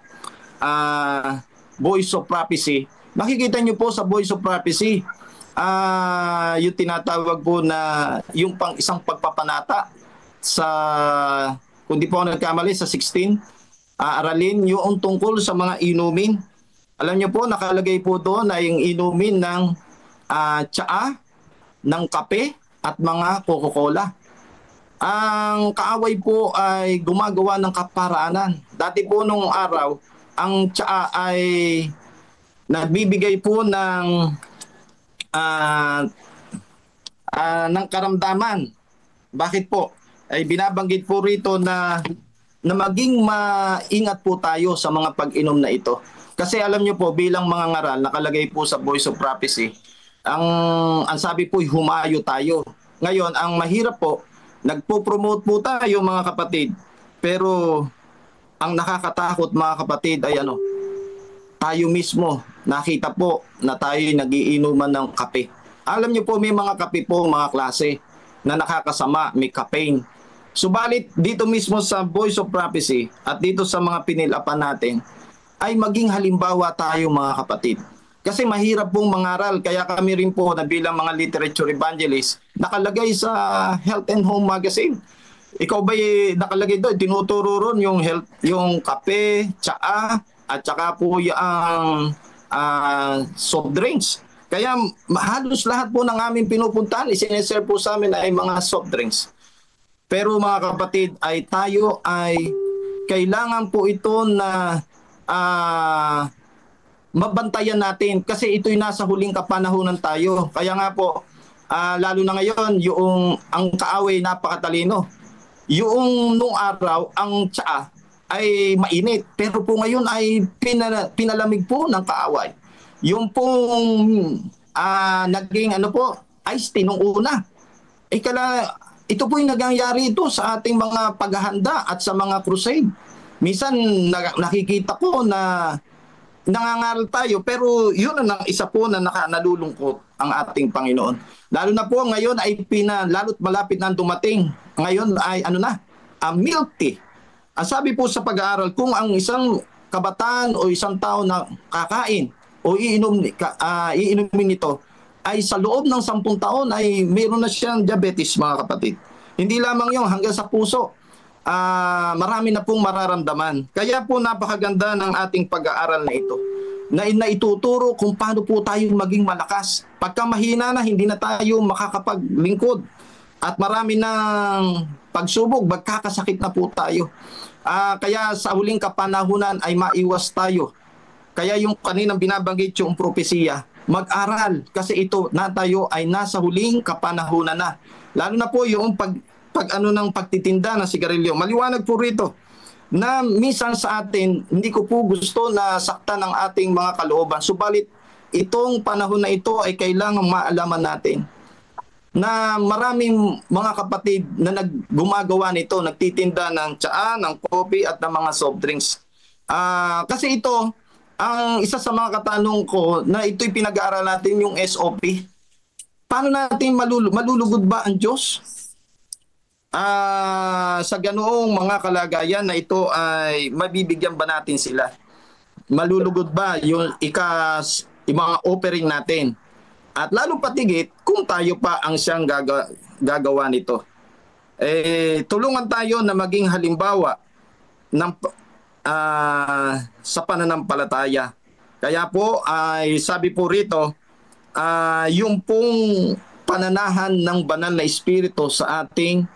Voice of Prophecy. Makikita niyo po sa Voice of Prophecy, yung tinatawag po na yung isang pagpapanata sa, kung di po ako nagkamali, sa 16, aralin yung tungkol sa mga inumin. Alam niyo po, nakalagay po doon na yung inumin ng tsaa, ng kape, at mga Coca-Cola. Ang kaaway po ay gumagawa ng kaparaanan. Dati po nung araw, ang tsaa ay nagbibigay po ng karamdaman. Bakit po? Ay binabanggit po rito na maging maingat po tayo sa mga pag-inom na ito. Kasi alam niyo po, bilang mga ngaral, nakalagay po sa Voice of Prophecy, ang sabi po, humayo tayo. Ngayon, ang mahirap po, nagpo-promote po tayo mga kapatid, pero ang nakakatakot mga kapatid ay tayo mismo, nakita po na tayo nagiinuman ng kape. Alam niyo po, may mga kape po, mga klase, na nakakasama, may caffeine. Subalit, dito mismo sa Voice of Prophecy at dito sa mga pinilapan natin, ay maging halimbawa tayo mga kapatid. Kasi mahirap pong mangaral, kaya kami rin po na bilang mga literature evangelist, nakalagay sa Health and Home Magazine. Ikaw ba nakalagay doon, tinuturo ron yung health, yung kape, tsaa, at saka po yung soft drinks. Kaya halos lahat po ng aming pinupuntahan, isineserve po sa amin ay mga soft drinks. Pero mga kapatid, ay tayo ay kailangan po ito na mabantayan natin kasi ito'y nasa huling kapanahunan tayo. Kaya nga po, lalo na ngayon, ang kaaway napakatalino. Yung nung araw, ang tsaa ay mainit. Pero po ngayon ay pinalamig po ng kaaway. Yung pong naging iced tea nung una. Ito po yung nagyayari ito sa ating mga paghahanda at sa mga crusade. Minsan nakikita ko na nangangaral tayo, pero yun ang isa po na nalulungkot ang ating Panginoon. Lalo na po ngayon ay lalo't malapit na dumating. Ngayon ay milk tea. Ang sabi po sa pag-aaral, kung ang isang kabataan o isang tao na kakain o iinumin nito ay sa loob ng 10 taon ay mayroon na siyang diabetes mga kapatid. Hindi lamang yun, hanggang sa puso. Marami na pong mararamdaman. Kaya po napakaganda ng ating pag-aaral na ito. na ituturo kung paano po tayo maging malakas. Pagka mahina na, hindi na tayo makakapaglingkod. At marami ng pagsubok, magkakasakit na po tayo. Kaya sa huling kapanahunan ay maiwas tayo. Kaya yung kaninang binabanggit yung propesiya, mag-aral kasi ito na tayo ay nasa huling kapanahunan na. Lalo na po yung pagtitinda ng sigarilyo. Maliwanag po rito na minsan sa atin, hindi ko po gusto na saktan ng ating mga kalooban. Subalit, itong panahon na ito ay kailangang maalaman natin na maraming mga kapatid na gumagawa nito, nagtitinda ng tsaa, ng kopi at ng mga soft drinks. Kasi ito, ang isa sa mga katanong ko na ito'y pinag-aaral natin yung SOP. Paano natin malulugod ba ang Diyos? Sa ganoong mga kalagayan na ito ay mabibigyan ba natin sila? Malulugod ba yung mga offering natin? At lalo patigit kung tayo pa ang siyang gagawa nito. Tulungan tayo na maging halimbawa sa pananampalataya. Kaya po ay sabi po rito, yung pong pananahan ng banal na espiritu sa ating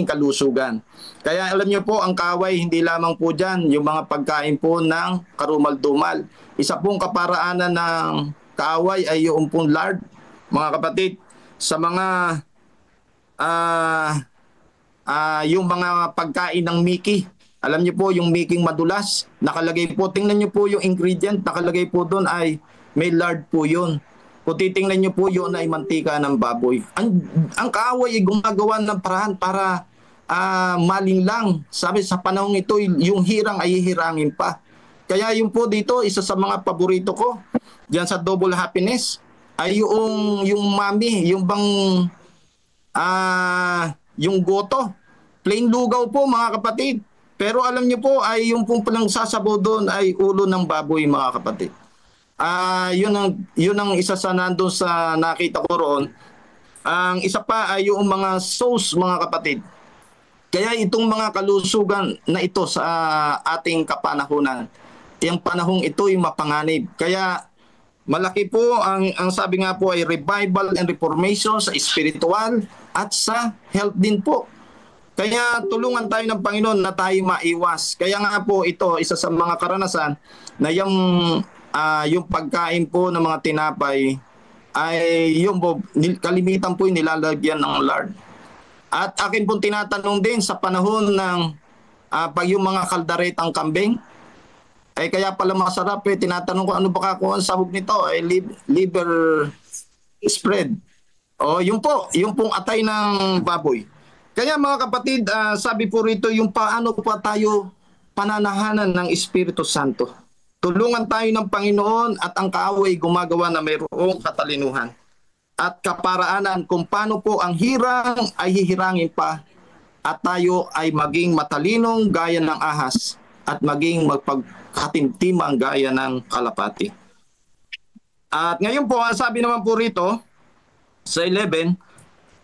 kalusugan. Kaya alam niyo po, ang kaaway hindi lamang po dyan yung mga pagkain po ng karumal-dumal. Isa pong kaparaanan ng kaaway ay yung pong lard, mga kapatid, sa mga yung mga pagkain ng Mickey. Alam niyo po, yung Mickey madulas, nakalagay po, tingnan niyo po yung ingredient, nakalagay po doon ay may lard po yun. Kung titingnan niyo po yun ay mantika ng baboy. Ang kaaway ay gumagawa ng paraan para malinlang. Sabi sa panahon ito, yung hirang ay hihirangin pa. Kaya yun po dito, isa sa mga paborito ko, diyan sa Double Happiness, ay yung mami, yung bang, yung goto. Plain lugaw po mga kapatid. Pero alam niyo po, ay yung pong palang sasabaw doon ay ulo ng baboy mga kapatid. Yun ang isa sa nandun sa nakita ko roon. Ang isa pa ay yung mga sauce mga kapatid. Kaya itong mga kalusugan na ito sa ating kapanahunan, yung panahong ito ay mapanganib. Kaya malaki po ang sabi nga po ay revival and reformation sa spiritual at sa health din po. Kaya tulungan tayo ng Panginoon na tayo maiwas. Kaya nga po ito, isa sa mga karanasan na yung pagkain po ng mga tinapay ay yung kalimitan po yung nilalagyan ng lard. At akin pong tinatanong din sa panahon ng pag yung mga kaldaretang kambing, ay kaya pala masarap tinatanong ko ano ba kakuha ang sahog nito ay liver spread. O yung pong atay ng baboy. Kaya mga kapatid, sabi po rito yung paano pa tayo pananahanan ng Espiritu Santo. Tulungan tayo ng Panginoon at ang kaaway gumagawa na mayroong katalinuhan at kaparaanan kung paano po ang hirang ay hihirangin pa at tayo ay maging matalinong gaya ng ahas at maging magpagkatimtimang gaya ng kalapati. At ngayon po, sabi naman po rito sa 11,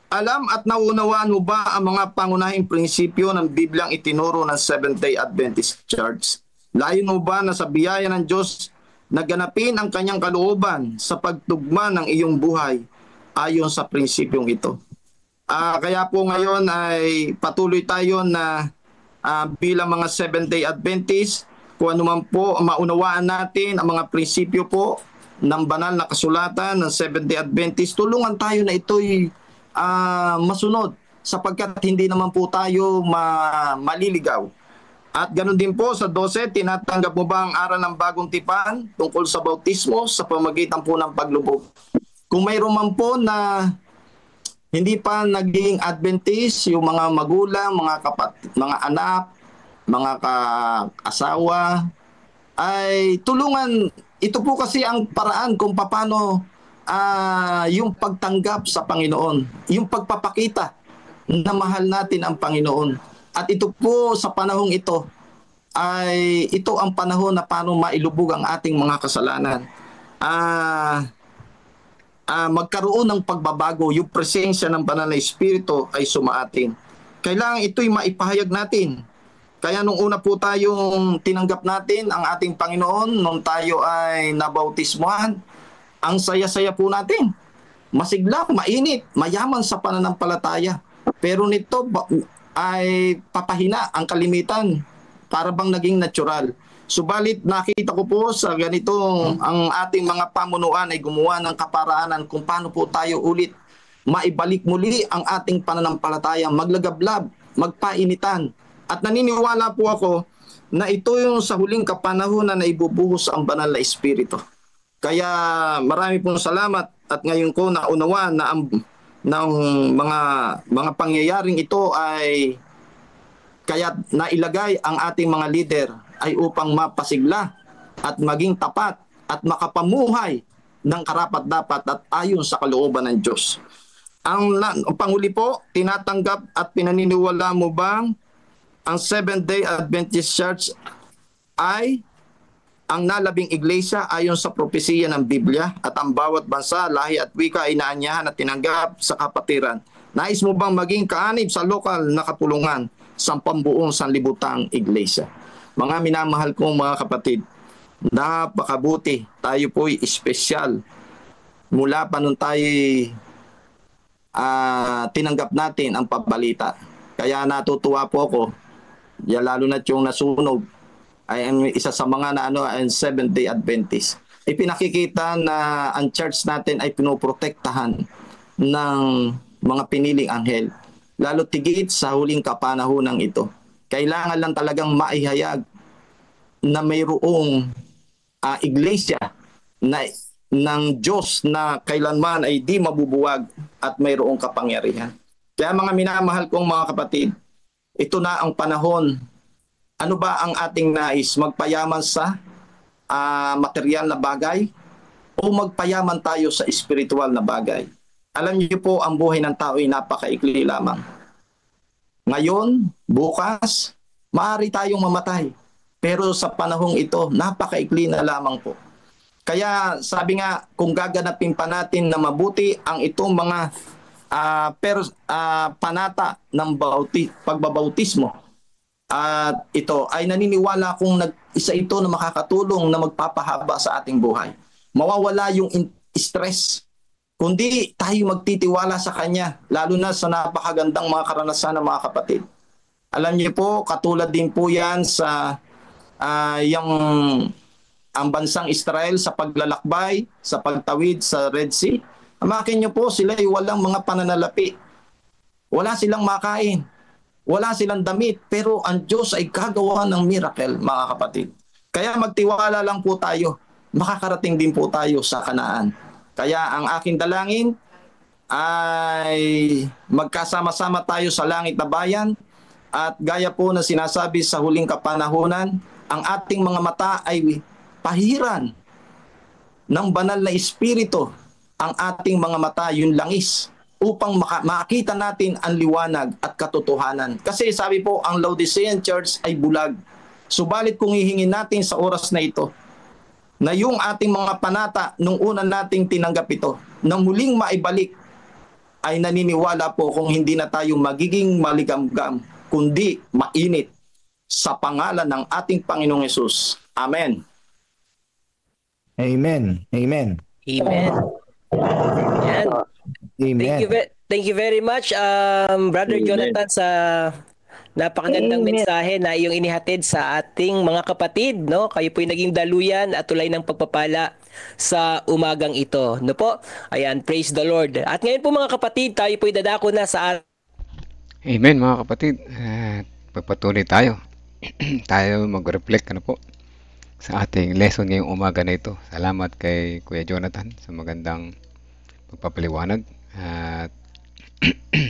alam at naunawaan mo ba ang mga pangunahing prinsipyo ng Biblyang itinuro ng Seventh-day Adventist Church? Layon mo ba na sa biyaya ng Diyos na ganapin ang kanyang kalooban sa pagtugma ng iyong buhay ayon sa prinsipyong ito? Kaya po ngayon ay patuloy tayo na bilang mga Seventh-day Adventist, kung ano man po maunawaan natin ang mga prinsipyo po ng banal na kasulatan ng Seventh-day Adventist, tulungan tayo na ito'y masunod sapagkat hindi naman po tayo maliligaw. At ganoon din po sa 12, tinatanggap mo ba ang aral ng bagong tipan tungkol sa bautismo sa pamamagitan po ng paglubog? Kung mayroon man po na hindi pa naging Adventist, yung mga magulang, mga kapatid, mga anak, mga asawa, ay tulungan. Ito po kasi ang paraan kung paano yung pagtanggap sa Panginoon, yung pagpapakita na mahal natin ang Panginoon. At ito po sa panahong ito, ay ito ang panahon na paano mailubog ang ating mga kasalanan. Magkaroon ng pagbabago, yung presensya ng banal na Espiritu ay sumaatin. Kailangan ito'y maipahayag natin Kaya nung una po tayong tinanggap natin ang ating Panginoon, nung tayo ay nabautismuhan, ang saya-saya po natin. Masigla, mainit, mayaman sa pananampalataya. Pero nito ay papahina ang kalimitan, para bang naging natural. Subalit nakita ko po sa ganito, ang ating mga pamunuan ay gumawa ng kaparaanan kung paano po tayo ulit maibalik muli ang ating pananampalataya, maglagablab, magpainitan. At naniniwala po ako na ito yung sa huling kapanahunan na ibubuhos ang banal na Espiritu. Kaya marami pong salamat at ngayon ko naunawa na ang ng mga pangyayaring ito ay kaya nailagay ang ating mga leader ay upang mapasigla at maging tapat at makapamuhay ng karapat-dapat at ayon sa kalooban ng Diyos. Ang panghuli po, tinatanggap at pinaniniwala mo bang ang Seventh-day Adventist Church ay ang nalabing iglesia ayon sa propesiya ng Biblia at ang bawat bansa, lahi at wika ay naanyahan at tinanggap sa kapatiran? Nais mo bang maging kaanib sa lokal na kapulungan sa pambuong sanlibutang iglesia? Mga minamahal kong mga kapatid, napakabuti. Tayo po'y espesyal. Mula pa nung tayo tinanggap natin ang pabalita. Kaya natutuwa po ako, lalo na yung nasunog, ay isa sa mga Seventh-day Adventist. Ipinakikita na ang church natin ay pinoprotektahan ng mga piniling anghel. Lalo tigit sa huling kapanahunan ito. Kailangan lang talagang maihayag na mayroong iglesia ng Diyos na kailanman ay di mabubuwag at mayroong kapangyarihan. Kaya mga minamahal kong mga kapatid, ito na ang panahon. Ano ba ang ating nais? Magpayaman sa material na bagay o magpayaman tayo sa spiritual na bagay? Alam niyo po, ang buhay ng tao ay napakaikli lamang. Ngayon, bukas, maaari tayong mamatay. Pero sa panahong ito, napakaikli na lamang po. Kaya sabi nga, kung gaganapin pa natin na mabuti ang itong mga panata ng pagbabautismo, at ito ay naniniwala kung isa ito na makakatulong na magpapahaba sa ating buhay. Mawawala yung stress, kundi tayo magtitiwala sa Kanya, lalo na sa napakagandang mga karanasan ng mga kapatid. Alam niyo po, katulad din po yan sa ang bansang Israel sa paglalakbay, sa pagtawid sa Red Sea. Amakin niyo po, sila ay walang mga pananalapi. Wala silang makain. Wala silang damit. Pero ang Diyos ay gagawa ng miracle, mga kapatid. Kaya magtiwala lang po tayo. Makakarating din po tayo sa Kanaan. Kaya ang aking dalangin ay magkasama-sama tayo sa langit na bayan. At gaya po na sinasabi sa huling kapanahunan, ang ating mga mata ay pahiran ng banal na Espiritu. Ang ating mga mata, yung langis, upang makita natin ang liwanag at katotohanan. Kasi sabi po, ang Laodicean Church ay bulag. Subalit kung hihingin natin sa oras na ito, na yung ating mga panata nung una nating tinanggap ito, nang muling maibalik, ay naniniwala po kung hindi na tayo magiging maligamgam, kundi mainit sa pangalan ng ating Panginoong Hesus. Amen. Amen. Amen. Amen. Yan. Amen. Thank you very much, Brother Jonathan, sa napakagandang mensahe na iyong inihatid sa ating mga kapatid, no? Kayo po'y naging daluyan at tulay ng pagpapala sa umagang ito, no po? Ayan, praise the Lord. At ngayon po mga kapatid, tayo po'y dadako na sa Amen mga kapatid. Pagpatuloy tayo. Tayo mag-reflect po sa ating lesson ngayong umaga na ito. Salamat kay Kuya Jonathan sa magandang pagpapaliwanag. At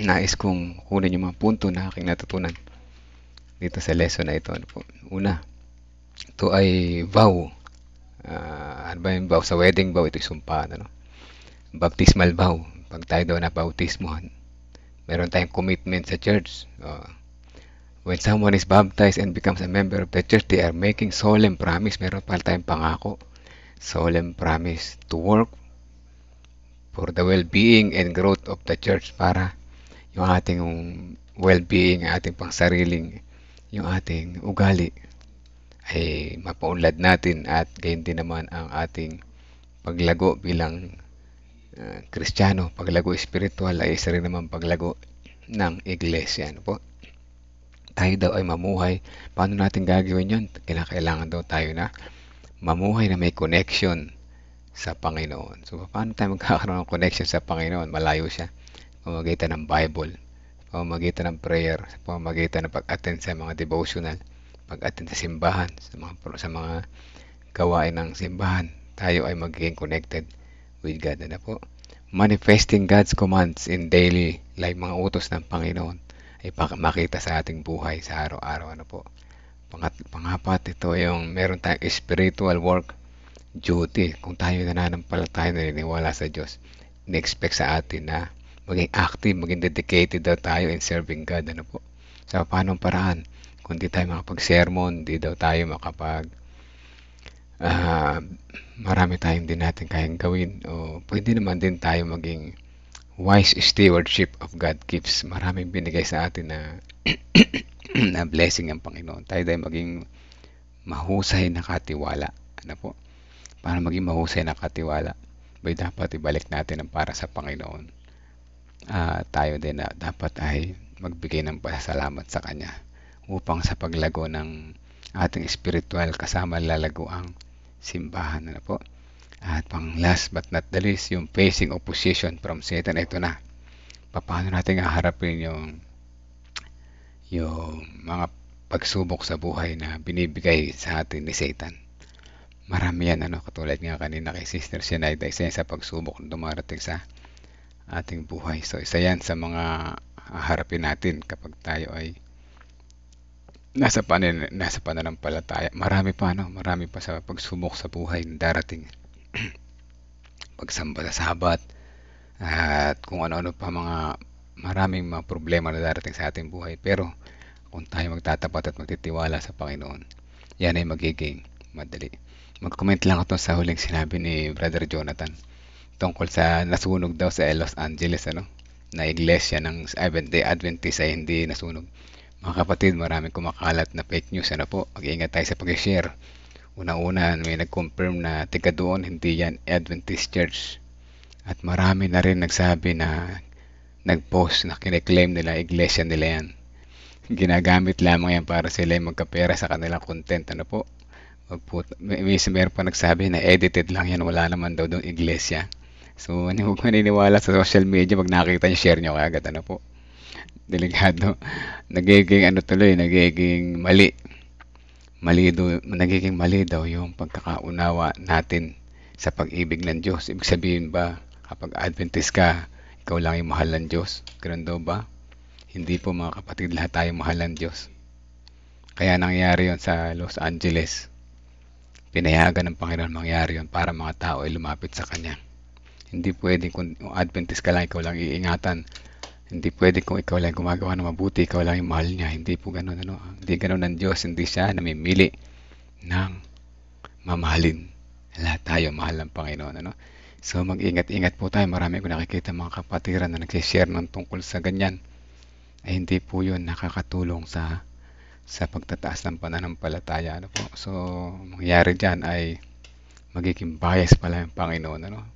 nais kong kunin yung mga punto na aking natutunan dito sa lesson na ito. Una, ito ay vow. Ano ba yung vow? Sa wedding vow, ito yung sumpa. Baptismal vow. Pag tayo daw na bautismuhan, meron tayong commitment sa church. When someone is baptized and becomes a member of the church, they are making solemn promise. Meron pala tayong pangako. Solemn promise to work for the well-being and growth of the church, para yung ating well-being, ating pangsariling yung ating ugali ay mapaunlad natin at gayon din naman ang ating paglago bilang Kristiyano, paglago espiritual ay isa rin naman paglago ng iglesia. Ano po? Tayo daw ay mamuhay. Paano natin gagawin yun? Kailangan daw tayo na mamuhay na may connection sa Panginoon. So, paano tayo magkakaroon ng connection sa Panginoon? Malayo siya. Pamamagitan ng Bible, pamamagitan ng prayer, pamamagitan ng pag-attend sa mga devotional, pag-attend sa simbahan, sa mga gawain ng simbahan, tayo ay magiging connected with God. Ano po? Manifesting God's commands in daily life, mga utos ng Panginoon ay makita sa ating buhay sa araw-araw. Ano po? Pangapat, ito yung meron tayong spiritual work duty. Kung tayo nananampalataya, naniniwala sa Diyos, in-expect sa atin na maging active, maging dedicated daw tayo in serving God. Ano po? Sa paanong paraan? Kung di tayo makapag-sermon, di daw tayo marami tayong din natin kayang gawin, o pwede naman din tayo maging wise stewardship of God gifts. Maraming binigay sa atin na na blessing ang Panginoon. Tayo dahil maging mahusay na katiwala. Ano po? Para maging mahusay na katiwala, dapat ibalik natin ang para sa Panginoon. Tayo din na dapat ay magbigay ng pasasalamat sa Kanya upang sa paglago ng ating spiritual kasama lalago ang simbahan. Ano po? At pang last but not the least, yung facing opposition from Satan. Ito na. Paano natin haharapin yung mga pagsubok sa buhay na binibigay sa atin ni Satan. Marami yan, katulad nga kanina kay Sister Shenaida, isa yan sa pagsubok na dumarating sa ating buhay. So, isa yan sa mga haharapin natin kapag tayo ay nasa pananampalataya. Marami pa sa pagsubok sa buhay na darating. Pagsamba sa Sabat, at kung ano-ano pa maraming mga problema na darating sa ating buhay. Pero kung tayo magtatapat at magtitiwala sa Panginoon, yan ay magiging madali. Mag-comment lang ako sa huling sinabi ni Brother Jonathan tungkol sa nasunog daw sa Los Angeles, na iglesia ng Seventh-day Adventist ay hindi nasunog. Mga kapatid, maraming kumakalat na fake news. Po? Mag-iingat tayo sa pag-share. Una-una, may nag-confirm na tiga doon, hindi yan Adventist Church. At marami na rin nagsabi na nag-post na kine-claim nila iglesia nila yan. Ginagamit lamang yan para sila magkapera sa kanilang content. Po? Meron pa nagsabi na edited lang yan, wala naman daw doon iglesia. So, huwag maniniwala sa social media, pag nakita nyo, share nyo kagad. Po? Delikado. Nagiging nagiging mali. Nagiging mali daw yung pagkakaunawa natin sa pag-ibig ng Diyos. Ibig sabihin ba, kapag Adventist ka, ikaw lang yung mahal ng Diyos? Ganun daw ba? Hindi po mga kapatid, lahat tayo mahal ng Diyos. Kaya nangyari yon sa Los Angeles. Pinayagan ng Panginoon mangyari yon para mga tao ay lumapit sa Kanya. Hindi pwedeng kung Adventist ka lang, ikaw lang iingatan. Hindi pwede kung ikaw lang gumagawa ng mabuti, ikaw lang yung mahal niya. Hindi po ganun. Hindi ganun ng Diyos. Hindi siya namimili ng mamahalin. Lahat tayo mahal ng Panginoon. So mag-ingat-ingat po tayo. Marami ko nakikita mga kapatiran na nagsishare ng tungkol sa ganyan. Ay hindi po yun nakakatulong sa pagtataas ng pananampalataya. Po? So mangyari dyan ay magiging bias pala yung Panginoon.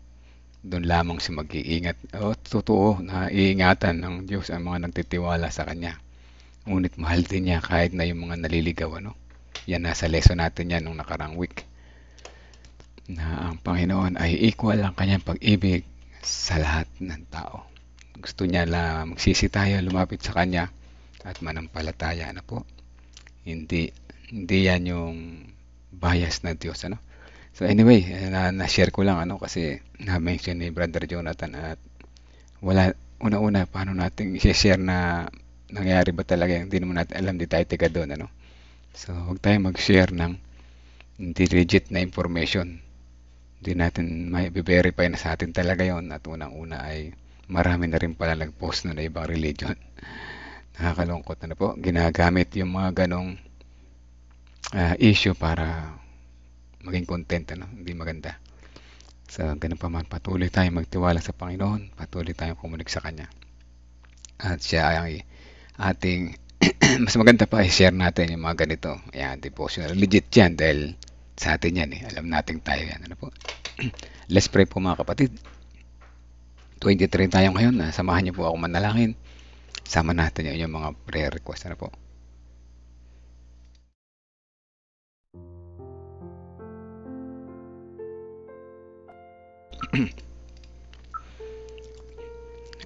Doon lamang siya mag-iingat. Totoo na iingatan ng Diyos ang mga nagtitiwala sa Kanya. Ngunit mahal din niya kahit na yung mga naliligaw. Yan, nasa lesson natin yan nung nakarang week. Na ang Panginoon ay equal ang Kanyang pag-ibig sa lahat ng tao. Gusto niya na magsisi tayo, lumapit sa Kanya at manampalataya. Po? Hindi yan yung bias na Diyos. So anyway, na-share ko lang kasi na-mention ni Brother Jonathan at una-una paano natin i-share na nangyari ba talaga, hindi naman natin alam, di tayo tiga doon. So huwag tayong mag-share ng hindi legit na information. Hindi natin may verify na sa atin talaga yon. At unang-una ay marami na rin pala nag-post na ibang religion. Nakakalungkot po. Ginagamit yung mga ganong issue para maging content, hindi maganda. So, ganun pa man, patuloy tayong magtiwala sa Panginoon, patuloy tayong kumunik sa Kanya. At siya ay ating mas maganda pa i-share natin yung mga ganito. Ayan, devotional. Legit yan dahil sa atin yan eh. Alam natin tayo yan. Ano po? Let's pray po mga kapatid. 23 tayo ngayon. Samahan niyo po ako manalangin. Sama natin yung mga prayer request. Ano po?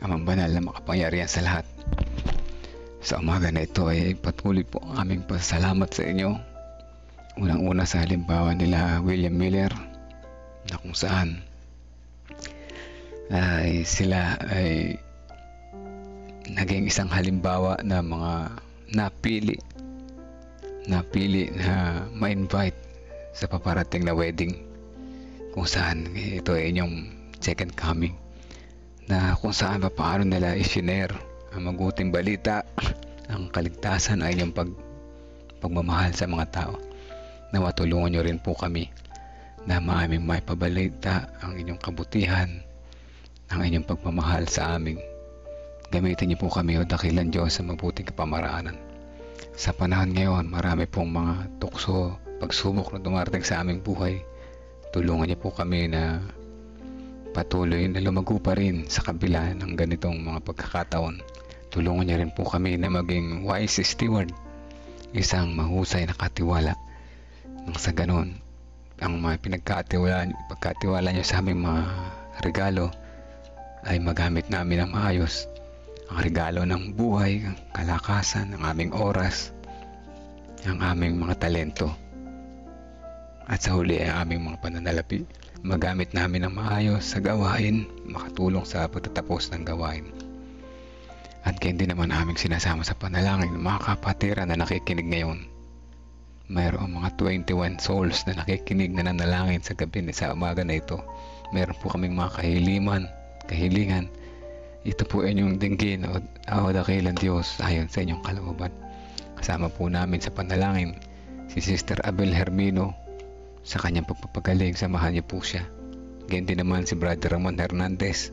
Amang banal na makapangyarihan sa lahat. Sa umaga na ito ay patuloy po ang aming pasalamat sa inyo. Unang-una sa halimbawa nila William Miller na kung saan ay sila ay naging isang halimbawa na mga napili na ma-invite sa paparating na wedding kung saan ito ay inyong second coming na kung saan paano nila i-share ang mabuting balita, ang kaligtasan ay inyong pagmamahal sa mga tao. Nawa tulungan nyo rin po kami na maaming may pabalita ang inyong kabutihan, ang inyong pagmamahal sa amin. Gamitin niyo po kami o dakilan Diyos sa mabuting kapamaraanan. Sa panahon ngayon, marami pong mga tukso, pagsubok na dumarating sa aming buhay. Tulungan niyo po kami na patuloy na lumago pa rin sa kabila ng ganitong mga pagkakataon. Tulungan niyo rin po kami na maging wise steward, isang mahusay na katiwala. Nang sa ganun, ang mga pagkatiwala niyo sa aming mga regalo ay magamit namin ng maayos. Ang regalo ng buhay, ang kalakasan, ang aming oras, ang aming mga talento. At sa huli ay aming mga pananalapi. Magamit namin ng maayos sa gawain, makatulong sa pagtatapos ng gawain. At kaya din naman aming sinasama sa panalangin ng mga kapatiran na nakikinig ngayon. Mayroong mga 21 souls na nakikinig na nanalangin sa gabi sa umaga na ito. Mayroon po kaming mga kahilingan. Ito po inyong dinggin o dakilan Diyos ayon sa inyong kalooban. Kasama po namin sa panalangin si Sister Abel Hermino sa kanyang pagpapagaling. Samahan niyo po siya. Ganyan din naman si Brother Ramon Hernandez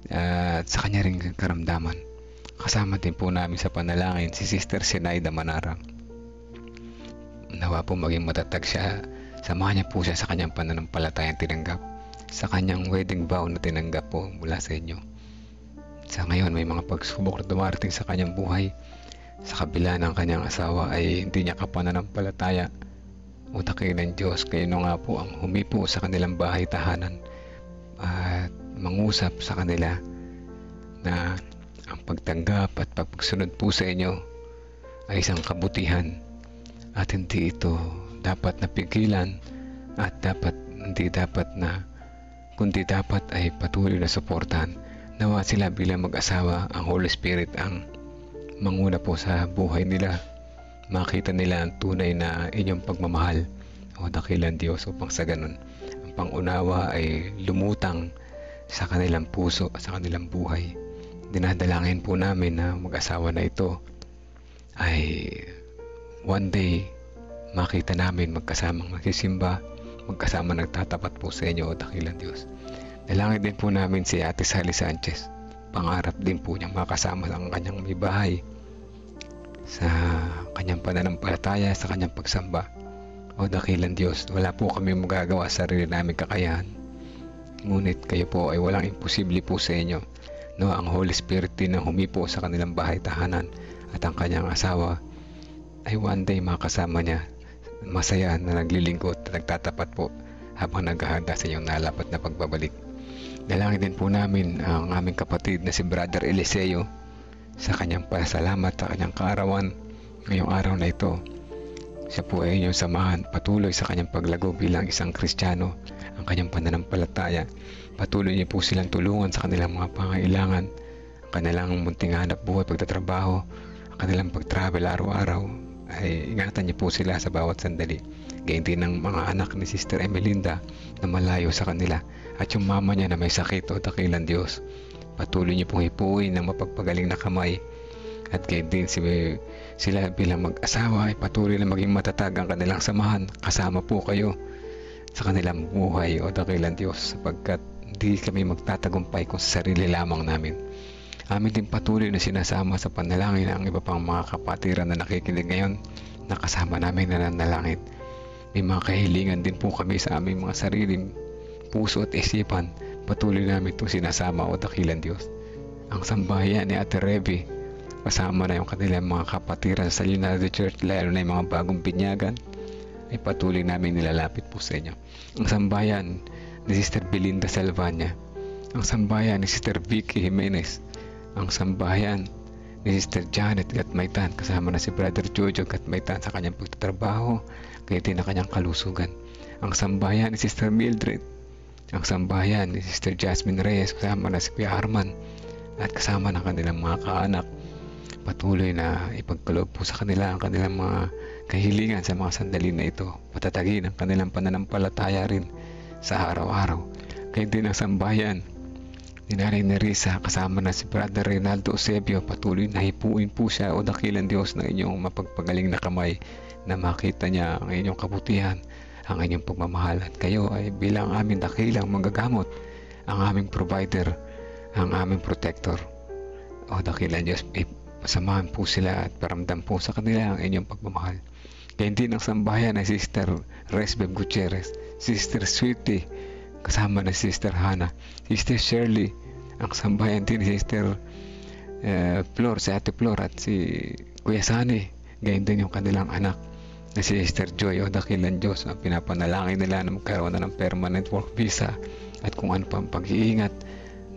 at sa kanya ring karamdaman. Kasama din po namin sa panalangin si Sister Sinaida Manarang. Nawa po maging matatag siya. Samahan niya po siya sa kanyang pananampalatayang tinanggap, sa kanyang wedding vow na tinanggap po mula sa inyo. Sa ngayon may mga pagsubok na dumarating sa kanyang buhay. Sa kabila ng kanyang asawa ay hindi niya kapananampalataya o dakilan Diyos. Kayo nga po ang humipo sa kanilang bahay tahanan at mangusap sa kanila na ang pagtanggap at pagsunod po sa inyo ay isang kabutihan at hindi ito dapat napigilan at kundi dapat ay patuloy na suportahan. Nawa sila bilang mag-asawa, ang Holy Spirit ang manguna po sa buhay nila. Makita nila ang tunay na inyong pagmamahal o dakilan Diyos upang sa ganun ang pangunawa ay lumutang sa kanilang puso at sa kanilang buhay. Dinadalangin po namin na mag-asawa na ito ay one day makita namin magkasamang magsisimba, magkasama nagtatapat po sa inyo o dakilan Diyos. Dalangin din po namin si Ate Sally Sanchez. Pangarap din po niyang makasama ang kanyang may bahay sa kanyang pananampalataya, sa kanyang pagsamba o dakilan Diyos. Wala po kami magagawa sa sarili namin kakayahan. Ngunit kayo po ay walang imposible po sa inyo. No, ang Holy Spirit din ang humipo sa kanilang bahay tahanan at ang kanyang asawa ay one day makasama niya. Masaya na naglilingkod at nagtatapat po habang naghahanda sa inyong nalapat na pagbabalik. Dalangin din po namin ang aming kapatid na si Brother Eliseo sa kanyang pasalamat sa kanyang kaarawan ngayong araw na ito. Siya po ay inyong samahan patuloy sa kanyang paglago bilang isang Kristiyano, ang kanyang pananampalataya. Patuloy niyo po silang tulungan sa kanilang mga pangailangan, ang kanilang munting hanap buhay, pagtatrabaho, ang kanilang pag-travel araw-araw. Ay ingatan niyo po sila sa bawat sandali. Gayun din ng mga anak ni Sister Emelinda na malayo sa kanila at yung mama niya na may sakit o dakilan Diyos. Patuloy niyo pong hipuin ng mapagpagaling na kamay at gayon din sila bilang mag-asawa ay patuloy na maging matatag ang kanilang samahan. Kasama po kayo sa kanilang buhay o dakilan Diyos sapagkat hindi kami magtatagumpay kung sa sarili lamang namin. Amin din patuloy na sinasama sa panalangin ang iba pang mga kapatiran na nakikinig ngayon na kasama namin na nanalangin. May mga kahilingan din po kami sa aming mga sariling puso at isipan. Patuloy namin itong sinasama o dakilan Diyos. Ang sambahayan ni Ate Revy, kasama na yung kanilang mga kapatiran sa Leonardo Church, lalo na yung mga bagong binyagan, ay patuloy namin nilalapit po sa inyo. Ang sambahayan ni Sister Belinda Salvania, ang sambahayan ni Sister Vicky Jimenez, ang sambahayan ni Sister Janet Gatmaytan, kasama na si Brother Jojo Gatmaytan sa kanyang pagtatrabaho, kaya din na kanyang kalusugan. Ang sambahayan ni Sister Mildred, ang sambahayan ni Sister Jasmine Reyes, kasama na si Kuya Arman, at kasama na kanilang mga kaanak. Patuloy na ipagkaloob po sa kanila ang kanilang mga kahilingan sa mga sandali na ito. Patatagin ang kanilang pananampalataya rin sa araw-araw. Kaya din ang sambahayan ni Nanay Nerissa, kasama na si Brother Reynaldo Eusebio, patuloy na hipuin po siya o dakilan Diyos ng inyong mapagpagaling na kamay, na makita niya ang inyong kabutihan, ang inyong pagmamahal, at kayo ay bilang aming dakilang manggagamot, ang aming provider, ang aming protector. O dakilan Diyos, pasamahan po sila at paramdam po sa kanila ang inyong pagmamahal. Kaya din ang sambahayan ay Sister Resbeb Gutierrez, Sister Sweetie, kasama na Sister Hannah, Sister Shirley, ang sambahayan din ni Sister Flor, si Ate Flor at si Kuya Sani, gayon din yung kanilang anak na si Sister Joy o dakilan Diyos. Ang pinapanalangin nila na magkaroon na ng permanent work visa at kung ano pang pag-iingat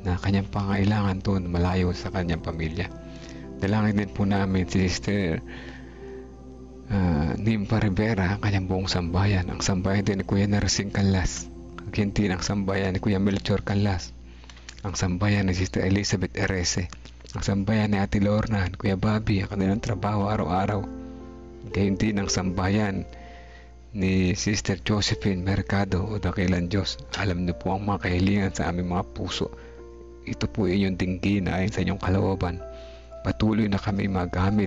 na kanyang pangailangan doon malayo sa kanyang pamilya. Dalangin din po namin si Sister Nimpa Rivera, ang kanyang buong sambayan, ang sambayan din ni Kuya Narsing Canlas, din ang sambayan ni Kuya Melchor Canlas, ang sambayan ni Sister Elizabeth Erese, ang sambayan ni Ate Lorna, Kuya Bobby, ang kanilang trabaho araw-araw. Gayon din ang sambayan ni Sister Josephine Mercado o dakilan Diyos. Alam niyo po ang mga kahilingan sa aming mga puso. Ito po inyong dinggin ayon sa inyong kalooban. Patuloy na kami magamit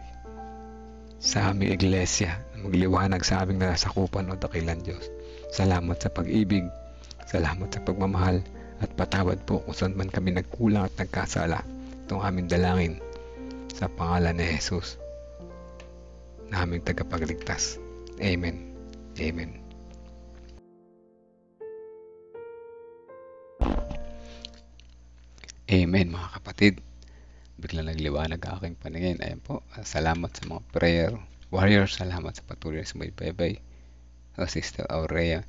sa aming iglesia, magliwanag sa aming nasakupan o dakilan Diyos. Salamat sa pag-ibig, salamat sa pagmamahal, at patawad po kung saan man kami nagkulang at nagkasala. Itong aming dalangin sa pangalan ni Jesus, na aming tagapagligtas. Amen. Amen. Amen mga kapatid. Biglang nagliwanag ang aking paningin. Ayan po. Salamat sa mga prayer warriors. Salamat sa patuloy sa may baybay. Sister Aurea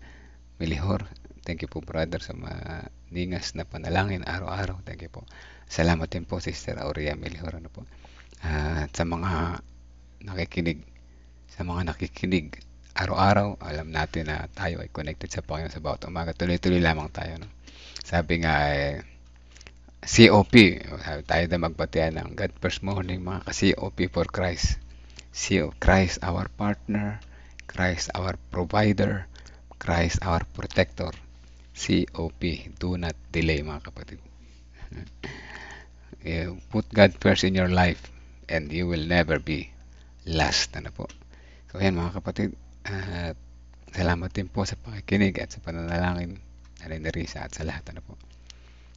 Melihor. Thank you po brother sa mga ningas na panalangin araw-araw. Thank you po. Salamat din po Sister Aurea Melihor. Ano po. At sa mga nakikinig, araw-araw, alam natin na tayo ay connected sa Panginoon sa bawat umaga. Tuloy-tuloy lamang tayo. No? Sabi nga COP, tayo na magbatian ng God First Morning, mga ka-COP for Christ. Christ our partner, Christ our provider, Christ our protector. COP, do not delay mga kapatid. Put God first in your life and you will never be last. Ano po? So ayan mga kapatid, salamat din po sa pakikinig at sa pananalangin na Nerissa at sa lahat. Ano po?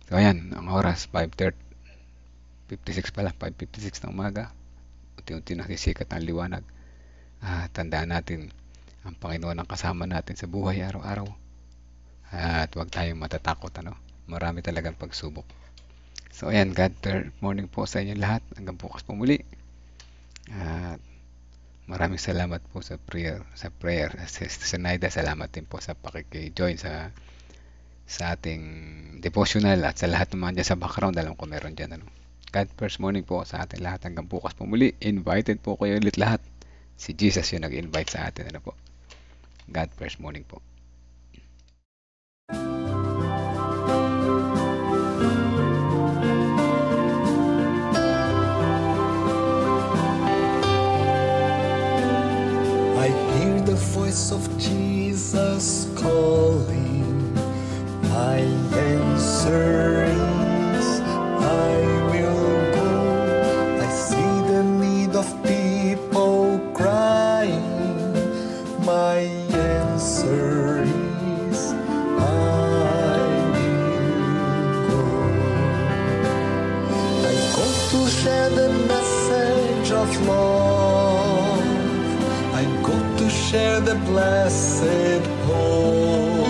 So ayan, ang oras 5:56 pala, 5:56 ng umaga. Unti-unti nasisikat ang liwanag. Tandaan natin ang Panginoon ang kasama natin sa buhay araw-araw. At huwag tayong matatakot. Ano? Marami talagang pagsubok. So ayan, God morning po sa inyo lahat. Hanggang bukas po muli. At maraming salamat po sa prayer. Sa Naida, salamat din po sa pakiki-join sa ating devotional at sa lahat ng mga dyan sa background. Alam ko meron dyan. Ano? God first morning po sa atin lahat. Hanggang bukas po muli. Invited po kayo ulit lahat. Si Jesus yung nag-invite sa atin. Ano po? God first morning po. I hear the voice of Jesus calling. My answer is I will go. I see the need of people crying. My answer is I will go. I go to of love. I go to share the blessed hope.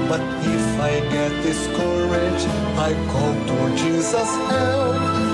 But if I get discouraged, I call to Jesus' help.